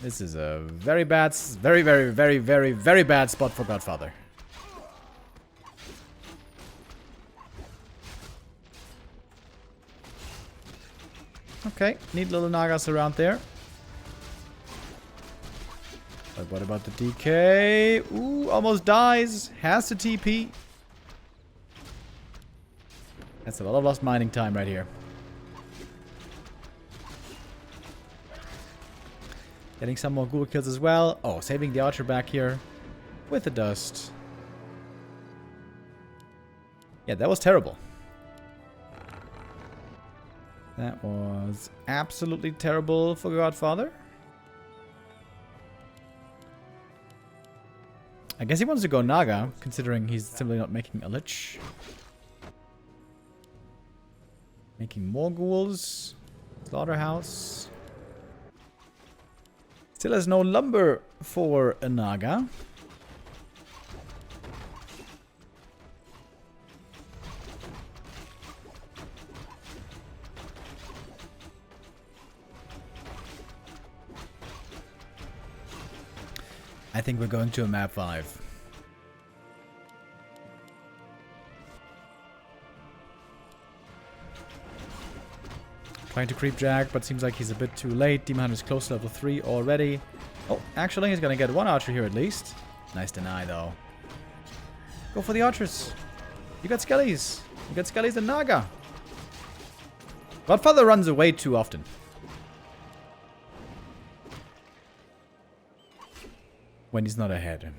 This is a very bad, very bad spot for Godfather. Okay, neat little Nagas around there. But what about the DK? Ooh, almost dies. Has to TP. That's a lot of lost mining time right here. Getting some more ghoul kills as well. Oh, saving the archer back here with the dust. Yeah, that was terrible. That was absolutely terrible for Godfather. I guess he wants to go Naga, considering he's simply not making a Lich. Making more ghouls. Slaughterhouse. Still has no lumber for a Naga. I think we're going to a map 5. Trying to creep Jack, but seems like he's a bit too late. Demon Hunter is close to level 3 already. Oh, actually, he's gonna get one archer here at least. Nice deny, though. Go for the archers. You got skellies. You got skellies and Naga. Godfather runs away too often. When he's not ahead.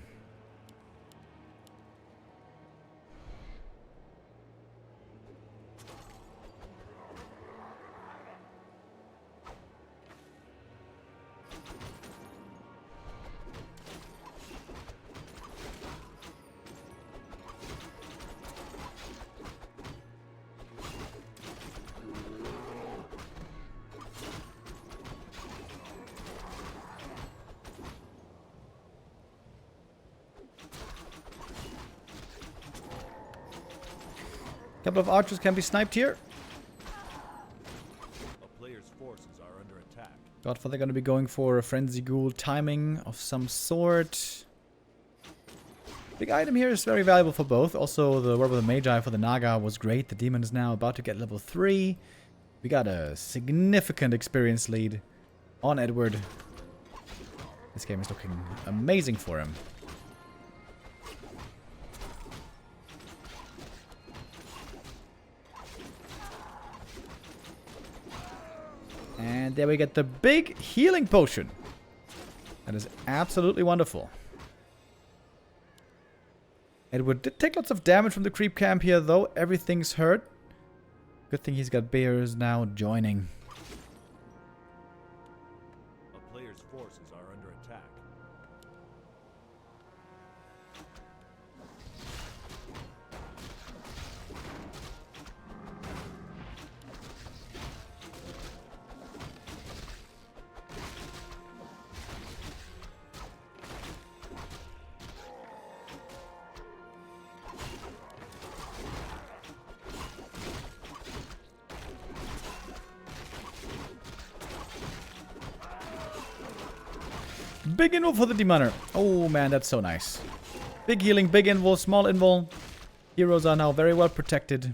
Couple of archers can be sniped here.
A player's forces are under attack.
Godfather going to be going for a Frenzy Ghoul timing of some sort. Big item here is very valuable for both. Also, the Word of the Magi for the Naga was great. The Demon is now about to get level 3. We got a significant experience lead on Edward. This game is looking amazing for him. And there we get the big healing potion. That is absolutely wonderful. Edward did take lots of damage from the creep camp here, though. Everything's hurt. Good thing he's got bears now joining.
A player's forces are under attack.
Big invul for the Demoner. Oh man, that's so nice. Big healing, big invul, small invul. Heroes are now very well protected.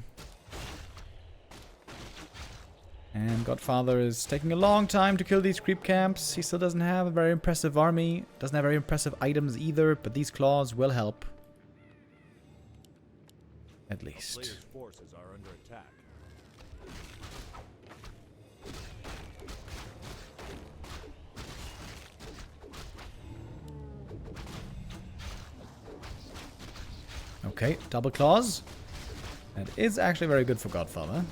And Godfather is taking a long time to kill these creep camps. He still doesn't have a very impressive army. Doesn't have very impressive items either, but these claws will help. At least.
Player's forces are under attack.
Okay, double claws. That is actually very good for Godfather.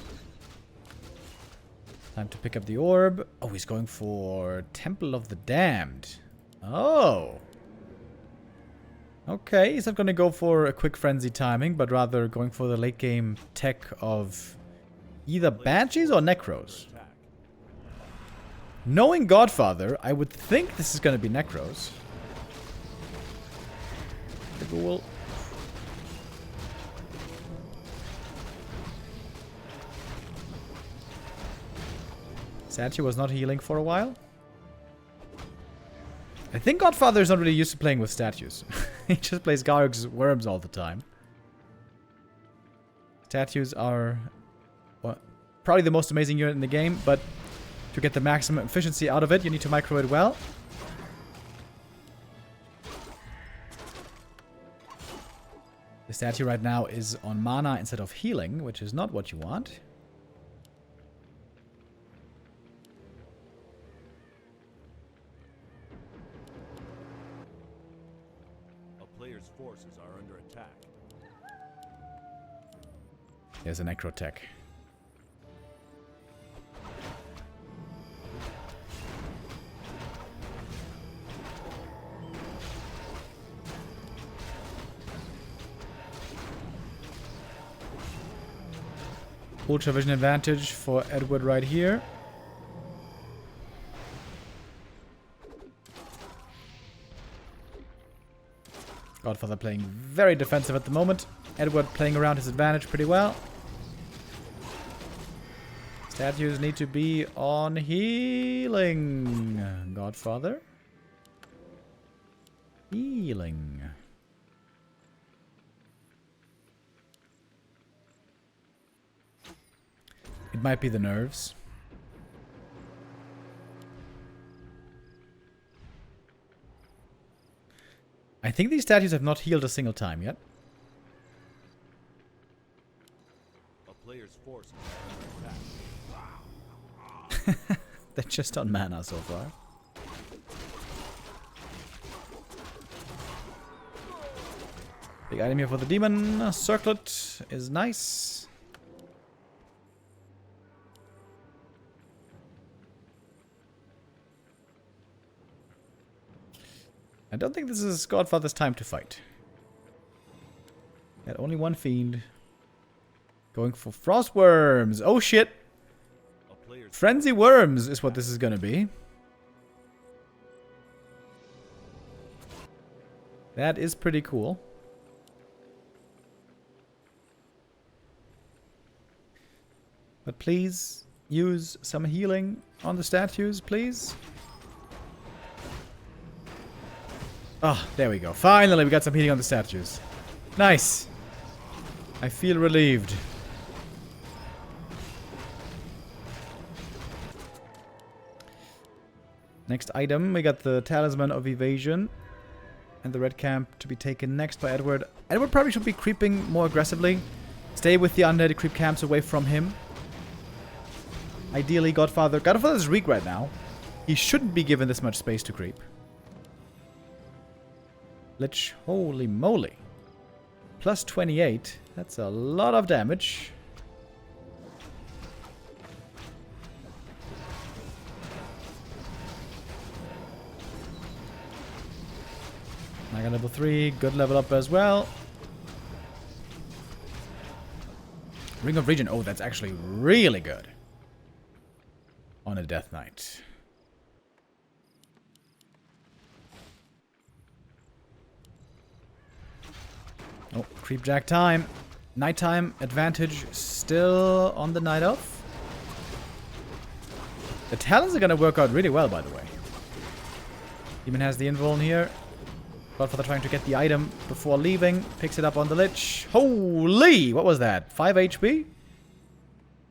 Time to pick up the orb. Oh, he's going for Temple of the Damned. Oh. Okay, he's not going to go for a quick frenzy timing, but rather going for the late game tech of either Banshees or Necros. Knowing Godfather, I would think this is going to be Necros. The ghoul. Statue was not healing for a while. I think Godfather is not really used to playing with statues. He just plays Garg's worms all the time. Statues are probably the most amazing unit in the game, but to get the maximum efficiency out of it, you need to micro it well. The statue right now is on mana instead of healing, which is not what you want.
Player's forces are under attack.
There's a necrotech. Ultra vision advantage for Edward right here. Godfather playing very defensive at the moment. Edward playing around his advantage pretty well. Statues need to be on healing. Godfather. Healing. It might be the nerves. I think these statues have not healed a single time yet.
A player's forces are under attack.
They're just on mana so far. Big item here for the demon. Circlet is nice. I don't think this is Godfather's time to fight. Had only one fiend. Going for frost worms. Oh shit. Frenzy worms is what this is gonna be. That is pretty cool. But please use some healing on the statues, please. Ah, there we go. Finally, we got some healing on the statues. Nice. I feel relieved. Next item, we got the Talisman of Evasion. And the red camp to be taken next by Edward. Edward probably should be creeping more aggressively. Stay with the undead creep camps away from him. Ideally, Godfather. Godfather's weak right now. He shouldn't be given this much space to creep. Lich, holy moly. Plus 28. That's a lot of damage. Naga level 3. Good level up as well. Ring of Regen. Oh, that's actually really good. On a Death Knight. Oh, Creepjack time. Nighttime advantage still on the Night Elf. The talents are going to work out really well, by the way. Demon has the invuln here. Godfather trying to get the item before leaving. Picks it up on the Lich. Holy! What was that? 5 HP?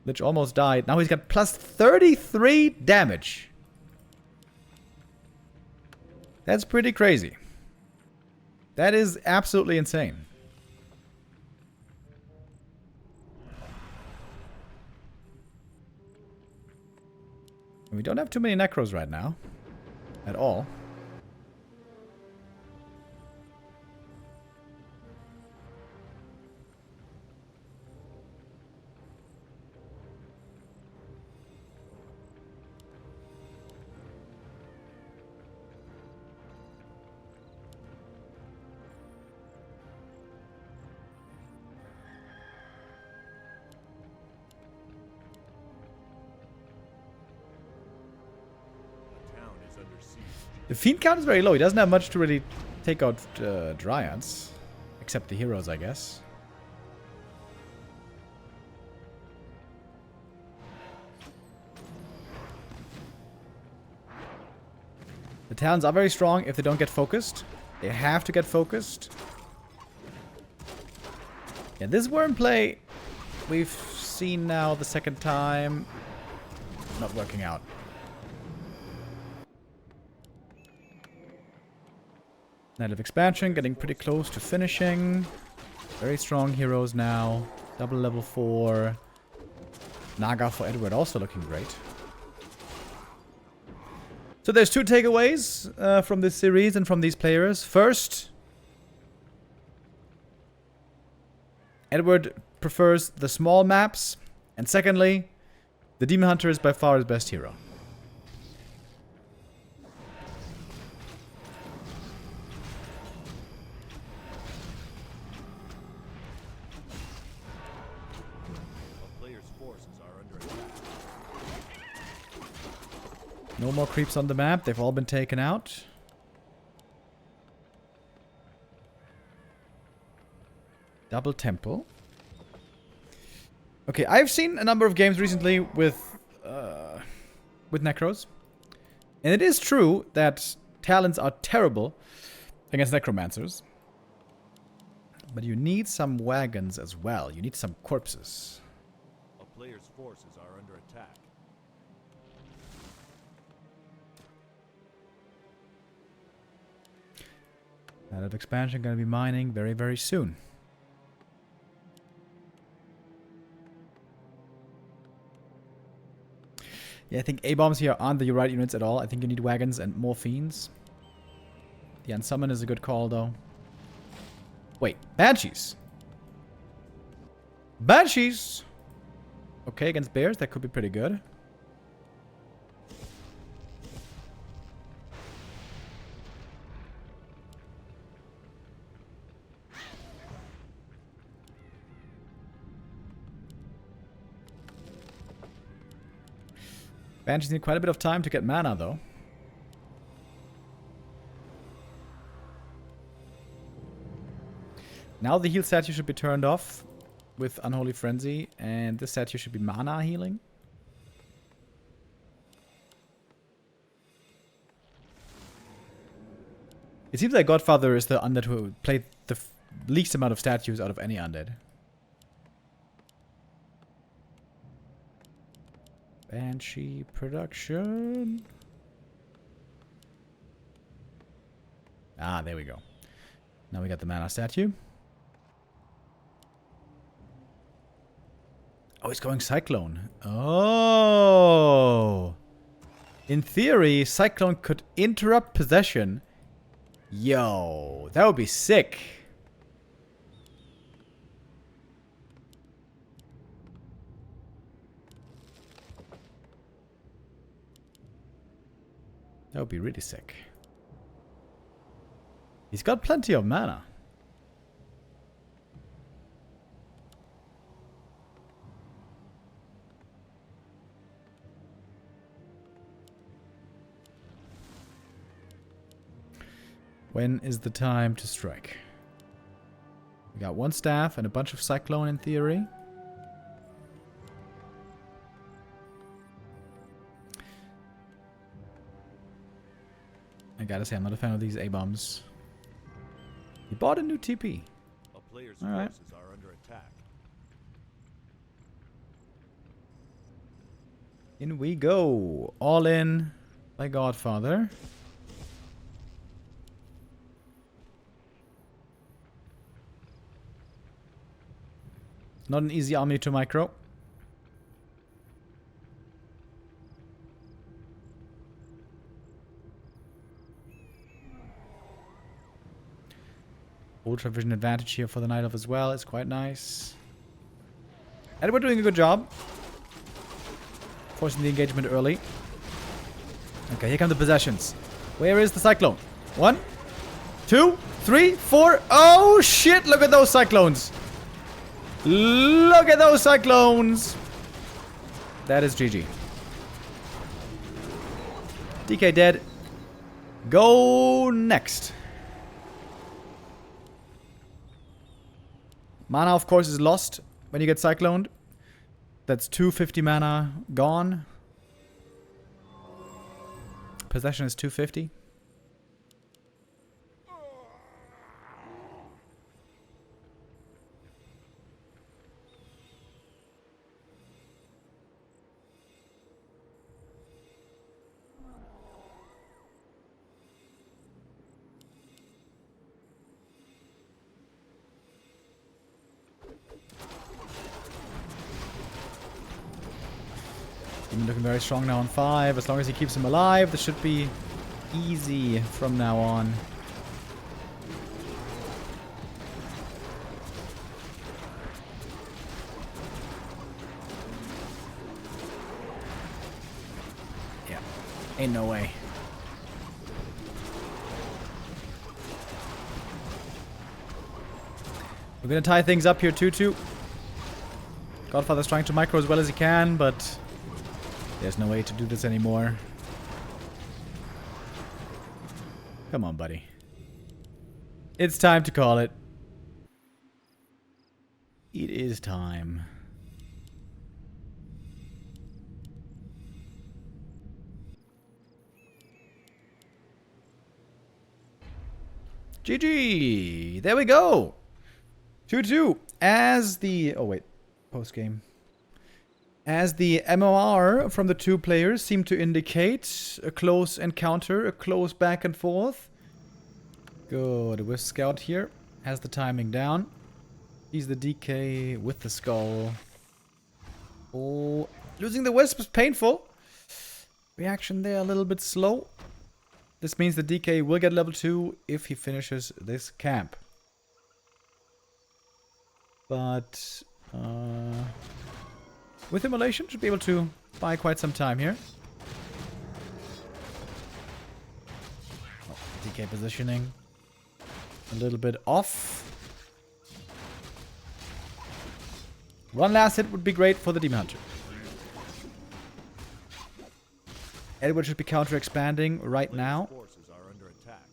Lich almost died. Now he's got plus 33 damage. That's pretty crazy. That is absolutely insane. We don't have too many Necros right now. At all. The Fiend count is very low. He doesn't have much to really take out Dryads. Except the heroes, I guess. The Talons are very strong if they don't get focused. They have to get focused. Yeah, this worm play we've seen now the second time. Not working out. Night of Expansion, getting pretty close to finishing. Very strong heroes now. Double level 4. Naga for Edward also looking great. So there's two takeaways from this series and from these players. First, Edward prefers the small maps. And secondly, the Demon Hunter is by far his best hero. No more creeps on the map. They've all been taken out. Double temple. Okay, I've seen a number of games recently with Necros. And it is true that Talons are terrible against Necromancers. But you need some wagons as well. You need some corpses.
A player's forces are under attack.
Night of Expansion gonna be mining very, very soon. Yeah, I think A-bombs here aren't the right units at all. I think you need wagons and more fiends. The Unsummon is a good call, though. Wait, Banshees. Banshees! Okay, against bears, that could be pretty good. Banshees need quite a bit of time to get mana, though. Now the heal statue should be turned off with Unholy Frenzy, and this statue should be mana healing. It seems like Godfather is the undead who played the least amount of statues out of any undead. Banshee production. Ah, there we go. Now we got the mana statue. Oh, he's going Cyclone. Oh. In theory, Cyclone could interrupt possession. Yo, that would be sick. That would be really sick. He's got plenty of mana. When is the time to strike? We got one staff and a bunch of Cyclone in theory. I gotta say, I'm not a fan of these A-bombs. He bought a new TP.
A player's
All right.
forces are under attack.
In we go. All in by Godfather. Not an easy army to micro. Ultra vision advantage here for the Night Elf as well. It's quite nice. And we're doing a good job. Forcing the engagement early. Okay, here come the possessions. Where is the Cyclone? 1, 2, 3, 4. Oh shit, look at those Cyclones. Look at those Cyclones. That is GG. DK dead. Go next. Mana, of course, is lost when you get Cycloned. That's 250 mana gone. Possession is 250. Even looking very strong now on 5. As long as he keeps him alive, this should be easy from now on. Yeah. Ain't no way. We're gonna tie things up here, 2-2. Godfather's trying to micro as well as he can, but there's no way to do this anymore. Come on, buddy. It's time to call it. It is time. GG! There we go! 2-2. As the... Oh, wait. Post-game. As the MOR from the two players seem to indicate a close encounter, a close back and forth. Good. With Scout here. Has the timing down. He's the DK with the skull. Oh, losing the Wisp is painful. Reaction there a little bit slow. This means the DK will get level 2 if he finishes this camp. But... with Immolation, should be able to buy quite some time here. Oh, DK positioning. A little bit off. One last hit would be great for the Demon Hunter. Edward should be counter-expanding right now.
Forces are under attack.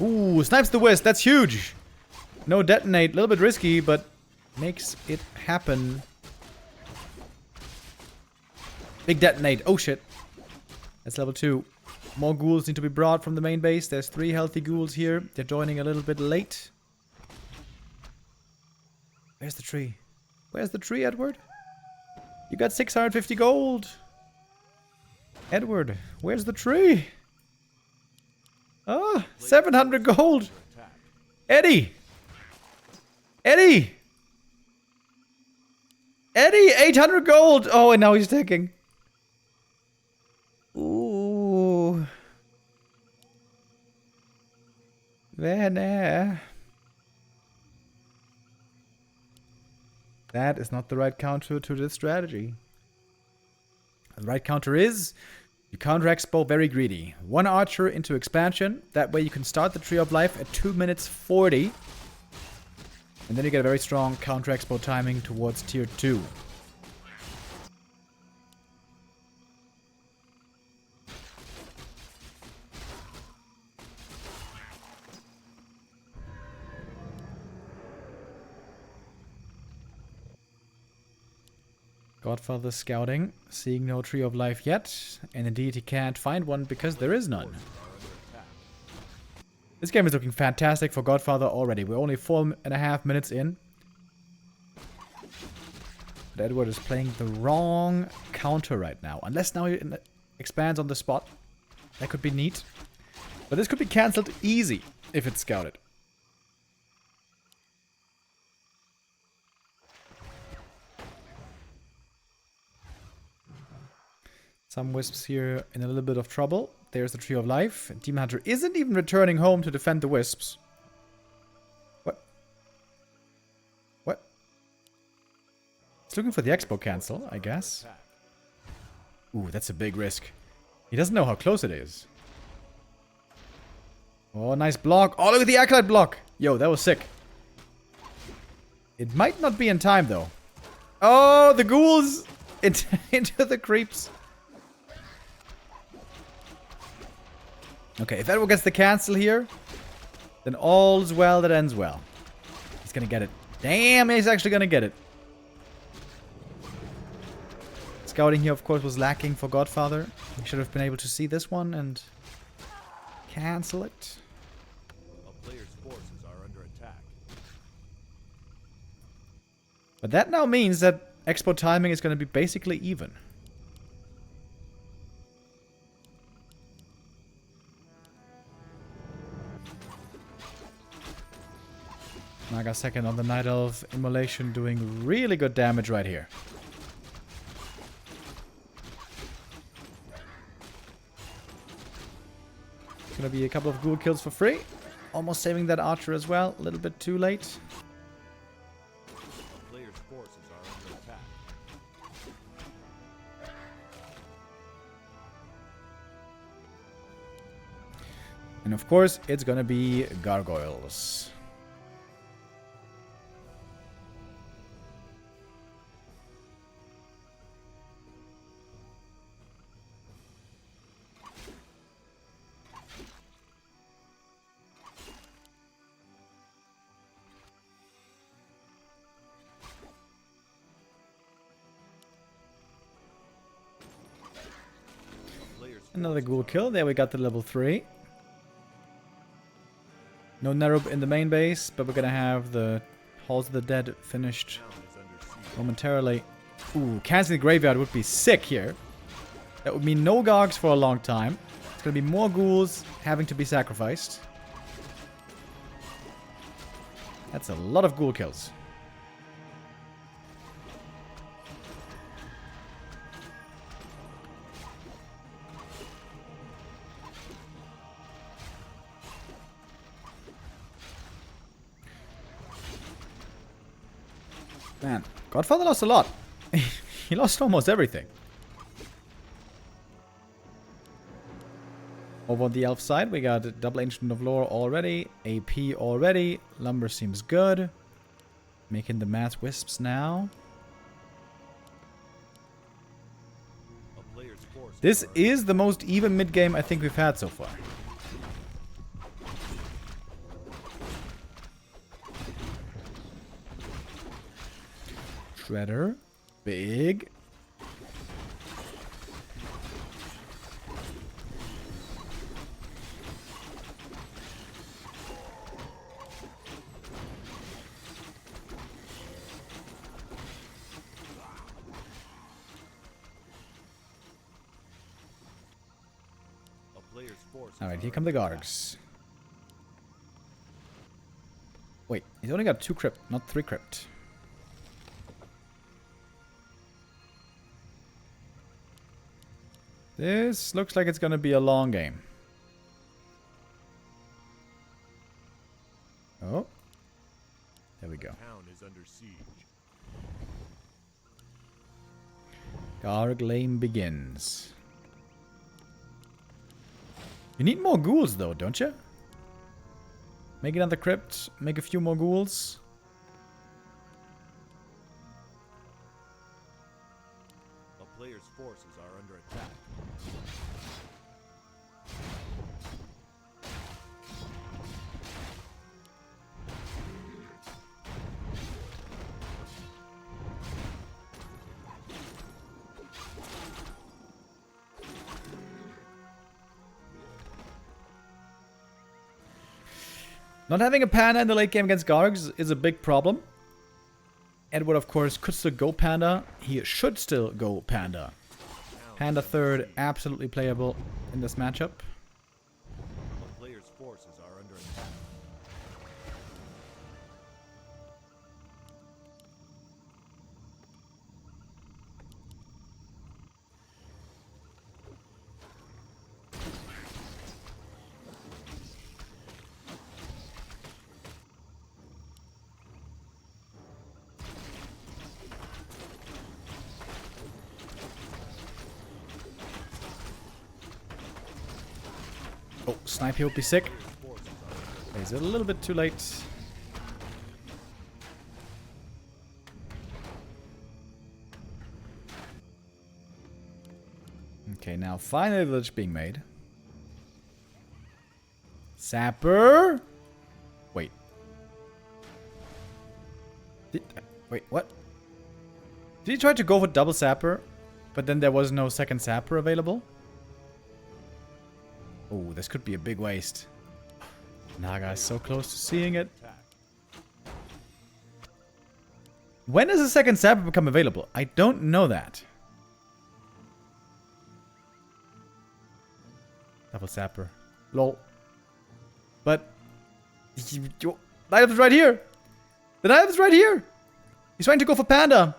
Ooh, snipes the Wisp. That's huge. No detonate. A little bit risky, but makes it happen. Big detonate. Oh, shit. That's level 2. More ghouls need to be brought from the main base. There's 3 healthy ghouls here. They're joining a little bit late. Where's the tree? Where's the tree, Edward? You got 650 gold. Edward, where's the tree? Ah, 700 gold. Eddie! Eddie! Eddie, 800 gold! Oh, and now he's taking. Ooh. Werner. That is not the right counter to this strategy. The right counter is... you counter Expo very greedy. 1 archer into expansion. That way you can start the Tree of Life at 2 minutes 40. And then you get a very strong counter Expo timing towards tier 2. Godfather scouting, seeing no tree of life yet. And indeed, he can't find one because there is none. This game is looking fantastic for Godfather already. We're only 4.5 minutes in. But Edward is playing the wrong counter right now. Unless now he expands on the spot. That could be neat. But this could be cancelled easy if it's scouted. Some wisps here in a little bit of trouble. There's the Tree of Life. Demon Hunter isn't even returning home to defend the wisps. What? What? He's looking for the expo cancel, I guess. Ooh, that's a big risk. He doesn't know how close it is. Oh, nice block. Oh, look at the Acolyte block. Yo, that was sick. It might not be in time, though. Oh, the ghouls into the creeps. Okay, if Edward gets the cancel here, then all's well that ends well. He's gonna get it. Damn, he's actually gonna get it. Scouting here, of course, was lacking for Godfather. He should have been able to see this one and cancel it.
A player's forces are under attack.
But that now means that expo timing is going to be basically even. Naga second on the Night Elf Immolation, doing really good damage right here. It's gonna be a couple of ghoul kills for free. Almost saving that archer as well. A little bit too late.
A player's forces are under attack.
And of course, it's gonna be gargoyles. Another ghoul kill. There we got the level 3. No Nerub in the main base, but we're gonna have the Halls of the Dead finished momentarily. Ooh, canceling the graveyard would be sick here. That would mean no Gargs for a long time. It's gonna be more ghouls having to be sacrificed. That's a lot of ghoul kills. Man, Godfather lost a lot. He lost almost everything. Over on the elf side, we got double Ancient of Lore already. AP already. Lumber seems good. Making the mass wisps now. This is the most even mid-game I think we've had so far. Shredder. Big. Alright, here come the Gargs. Wait, he's only got 2 crypt, not 3 crypt. This looks like it's gonna be a long game. Oh. There we go.
Town is under siege.
Garg Lane begins. You need more ghouls though, don't you? Make another crypt, make a few more ghouls.
A player's forces are under attack.
Not having a Panda in the late game against Gargs is a big problem. Edward, of course, could still go Panda. He should still go Panda. Panda third, absolutely playable in this matchup.
A player's forces are under attack.
Oh, snipe here would be sick. Is it a little bit too late? Okay, now finally the village being made. Sapper! Wait. Wait, what? Did he try to go for double Sapper, but then there was no second Sapper available? Oh, this could be a big waste. Naga is so close to seeing it. When does the second Sapper become available? I don't know that. Double Sapper. Lol. But... the item is right here! The item is right here! He's trying to go for Panda.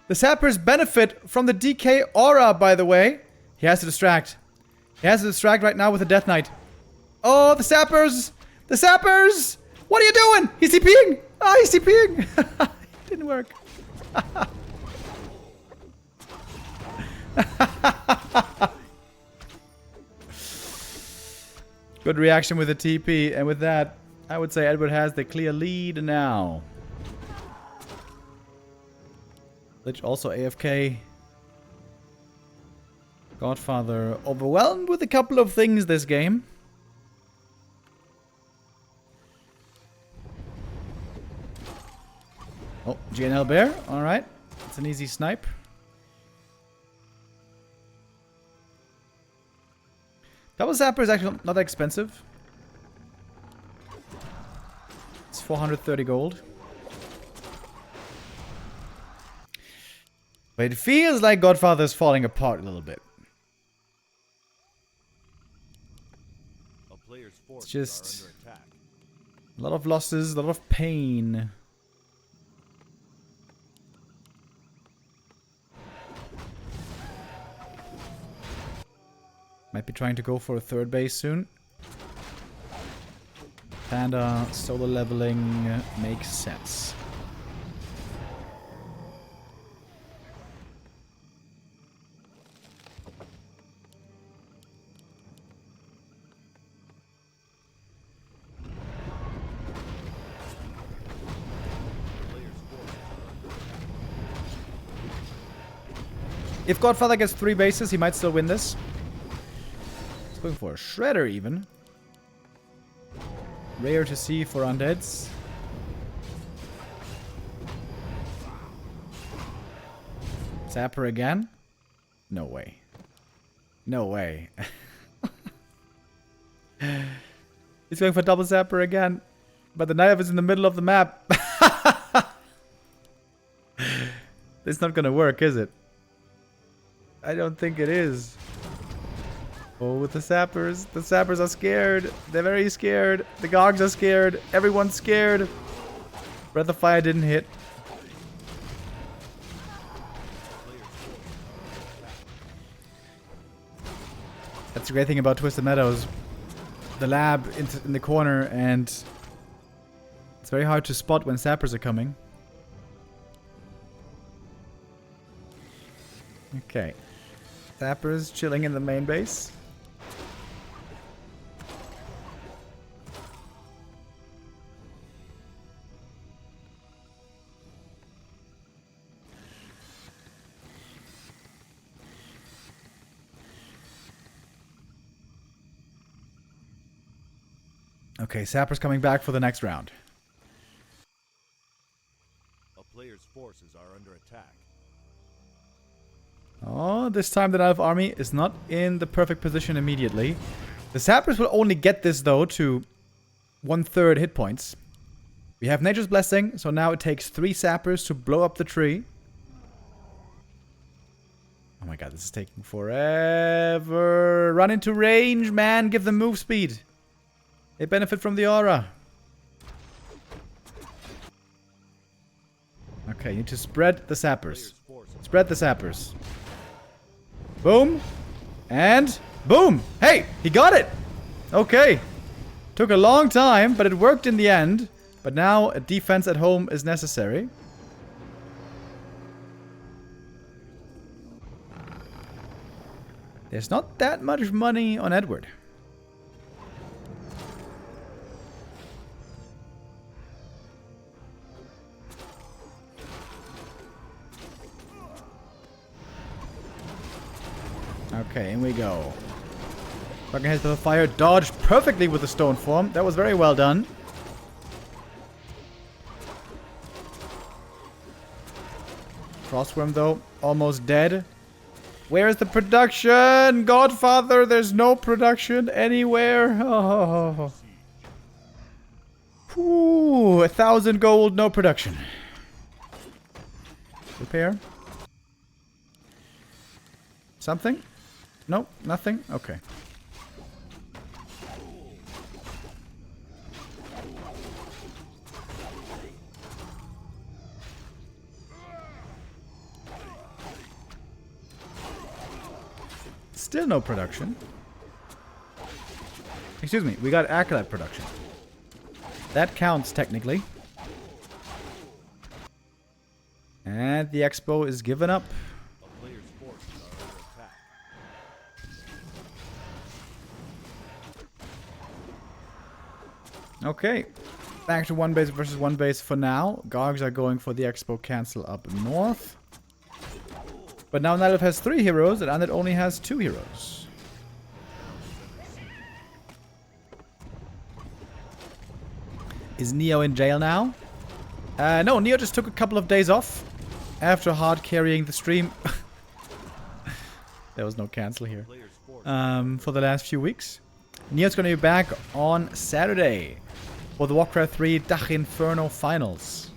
The Sappers benefit from the DK aura, by the way. He has to distract. He has to distract right now with the Death Knight. Oh, the Sappers! The Sappers! What are you doing? He's TPing! Ah, he's TPing! It didn't work. Good reaction with the TP. And with that, I would say Edward has the clear lead now. Lich also AFK. Godfather overwhelmed with a couple of things this game. Oh, GNL Bear. Alright. It's an easy snipe. Double Zapper is actually not that expensive. It's 430 gold. But it feels like Godfather is falling apart a little bit. It's just a lot of losses, a lot of pain. Might be trying to go for a third base soon. Panda solo leveling makes sense. If Godfather gets 3 bases, he might still win this. He's going for a Shredder even. Rare to see for undeads. Sapper again? No way. No way. He's going for double Sapper again. But the knife is in the middle of the map. It's not gonna work, is it? I don't think it is. Oh, with the Sappers. The Sappers are scared. They're very scared. The Gogs are scared. Everyone's scared. Breath of Fire didn't hit. That's the great thing about Twisted Meadows. The lab in the corner, and it's very hard to spot when Sappers are coming. Okay. Sapper's chilling in the main base. Okay, Sapper's coming back for the next round.
A player's forces are under attack.
Oh, this time the Elf army is not in the perfect position immediately. The Sappers will only get this, though, to 1/3 hit points. We have Nature's Blessing, so now it takes 3 Sappers to blow up the tree. Oh my god, this is taking forever. Run into range, man. Give them move speed. They benefit from the aura. Okay, you need to spread the Sappers. Spread the Sappers. Boom. And boom. Hey, he got it. Okay. Took a long time, but it worked in the end. But now a defense at home is necessary. There's not that much money on Edward. Okay, in we go. Fucking heads to the fire. Dodged perfectly with the stone form. That was very well done. Frostworm, though, almost dead. Where is the production? Godfather, there's no production anywhere. Oh. Whew, 1,000 gold, no production. Repair. Something? Nope, nothing? Okay. Still no production. Excuse me, we got Acolyte production. That counts technically. And the expo is given up.
A player's forces are under attack.
Okay. Back to 1 base versus 1 base for now. Gargs are going for the expo cancel up north. But now Nilif has 3 heroes and Undead only has 2 heroes. Is Neo in jail now? No, Neo just took a couple of days off after hard carrying the stream. There was no cancel here. For the last few weeks. Neo's going to be back on Saturday for the Warcraft 3 Dach Inferno Finals.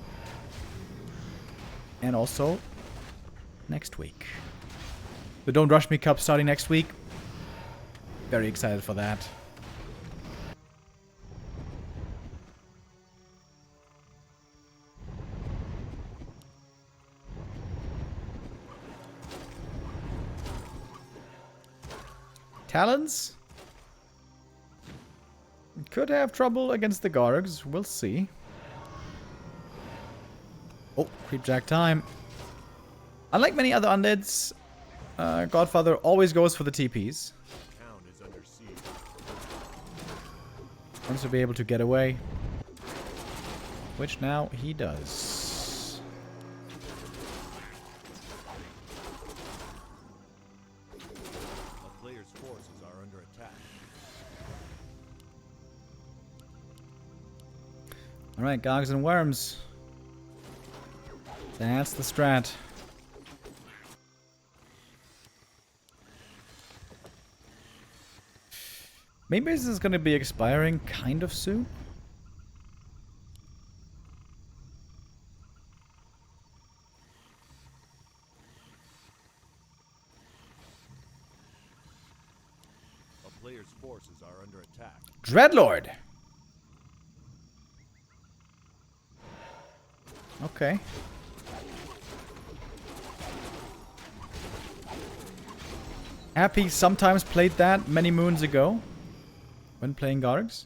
And also next week. The Don't Rush Me Cup starting next week. Very excited for that. Talons? Could have trouble against the Gargs. We'll see. Oh, Creepjack time. Unlike many other undeads, Godfather always goes for the TPs.
Town is under siege.
Wants to be able to get away. Which now he does.
A player's forces are under attack.
Alright, Gogs and Worms. That's the strat. Maybe this is going to be expiring kind of soon.
A player's forces are under attack.
Dreadlord! Okay. Happy sometimes played that many moons ago. When playing Gargs.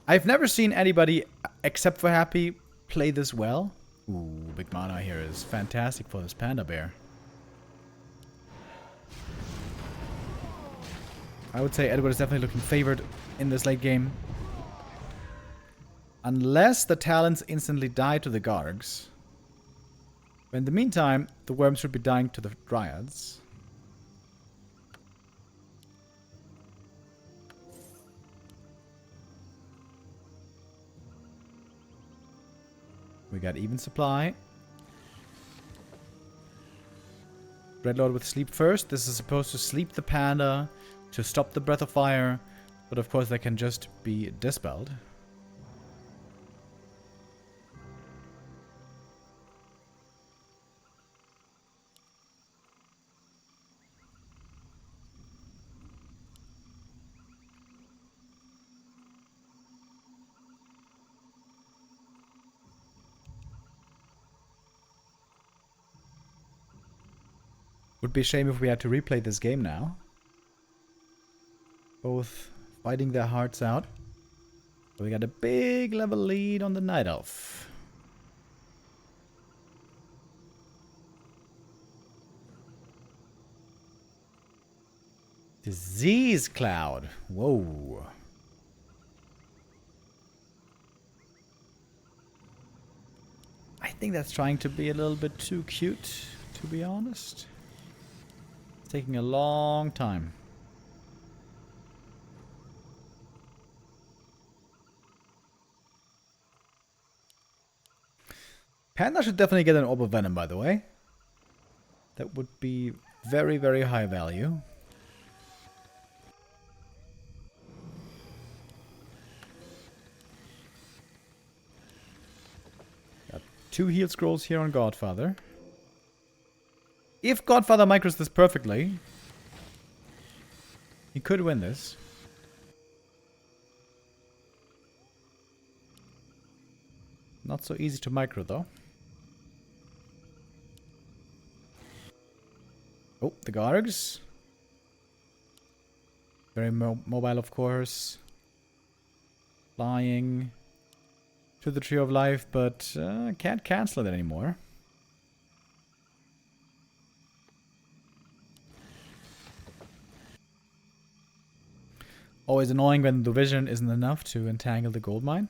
I've never seen anybody, except for Happy, play this well. Ooh, big mana here is fantastic for this Panda Bear. I would say Edward is definitely looking favored in this late game. Unless the Talons instantly die to the Gargs. In the meantime, the Worms should be dying to the Dryads. We got even supply. Dreadlord with sleep first. This is supposed to sleep the panda to stop the breath of fire. But of course they can just be dispelled. Would be a shame if we had to replay this game now. Both fighting their hearts out. We got a big level lead on the Night Elf. Disease Cloud. Whoa. I think that's trying to be a little bit too cute, to be honest. It's taking a long time. Panda should definitely get an Orb of Venom, by the way. That would be very, very high value. Got 2 heal scrolls here on Godfather. If Godfather micros this perfectly, he could win this. Not so easy to micro, though. Oh, the Gargs. Very mobile, of course. Flying to the Tree of Life, but can't cancel it anymore. Always annoying when the vision isn't enough to entangle the gold mine.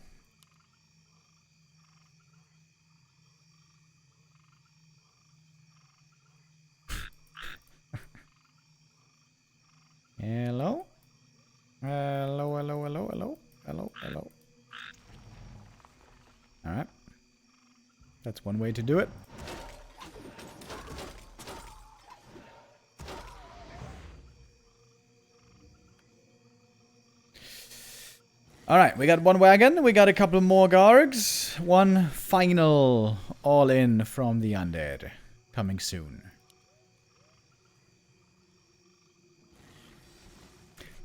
Hello? Hello, hello, hello, hello, hello, hello. Alright. That's one way to do it. Alright, we got one wagon, we got a couple more Gargs. One final all-in from the Undead. Coming soon.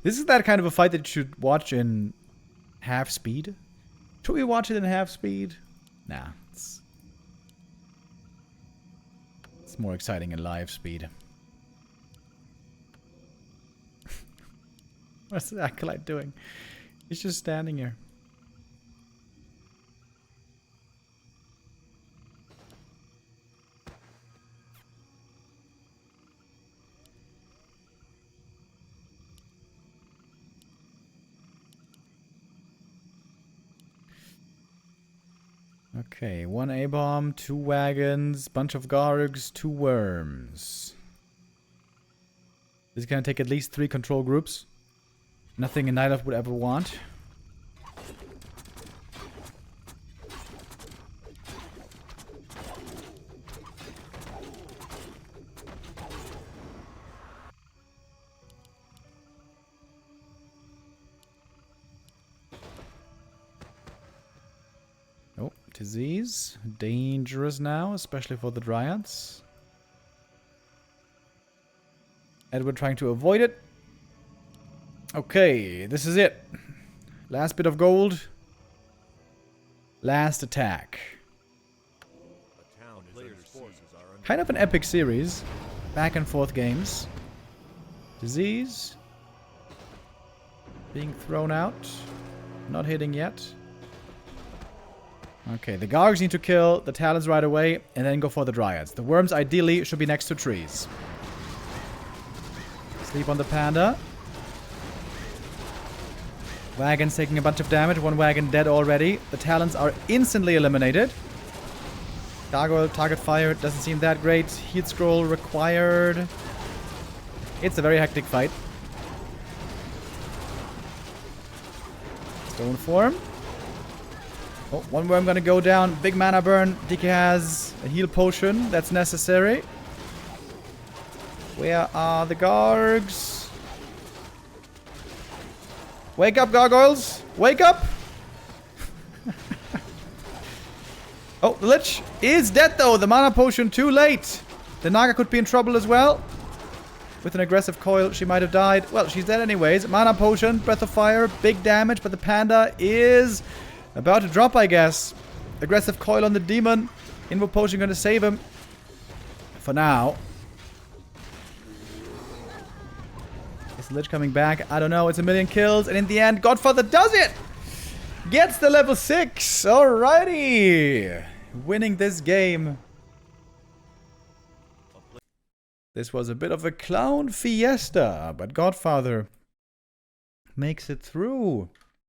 This is that kind of a fight that you should watch in half speed. Should we watch it in half speed? Nah, it's more exciting in live speed. What's the Acolyte doing? He's just standing here. Okay, 1 A-bomb, 2 wagons, bunch of Gargs, 2 worms. This is gonna take at least 3 control groups. Nothing a Night Elf would ever want. Oh, disease. Dangerous now, especially for the Dryads. Edward trying to avoid it. Okay, this is it. Last bit of gold. Last attack. Kind of an epic series. Back and forth games. Disease. Being thrown out. Not hitting yet. Okay, the Gargs need to kill the Talons right away and then go for the Dryads. The worms ideally should be next to trees. Sleep on the Panda. Wagon's taking a bunch of damage. 1 wagon dead already. The Talons are instantly eliminated. Gargoyle target fire doesn't seem that great. Heat scroll required. It's a very hectic fight. Stone form. Oh, 1 worm gonna go down. Big mana burn. DK has a heal potion that's necessary. Where are the Gargs? Wake up, gargoyles! Wake up! Oh, the Lich is dead though. The mana potion too late. The Naga could be in trouble as well. With an aggressive coil, she might have died. Well, she's dead anyways. Mana potion, breath of fire, big damage, but the Panda is about to drop, I guess. Aggressive coil on the demon. Invo potion gonna save him. For now. Is Lich coming back? I don't know. It's a million kills. And in the end, Godfather does it! Gets the level 6. Alrighty. Winning this game. This was a bit of a clown fiesta, but Godfather makes it through.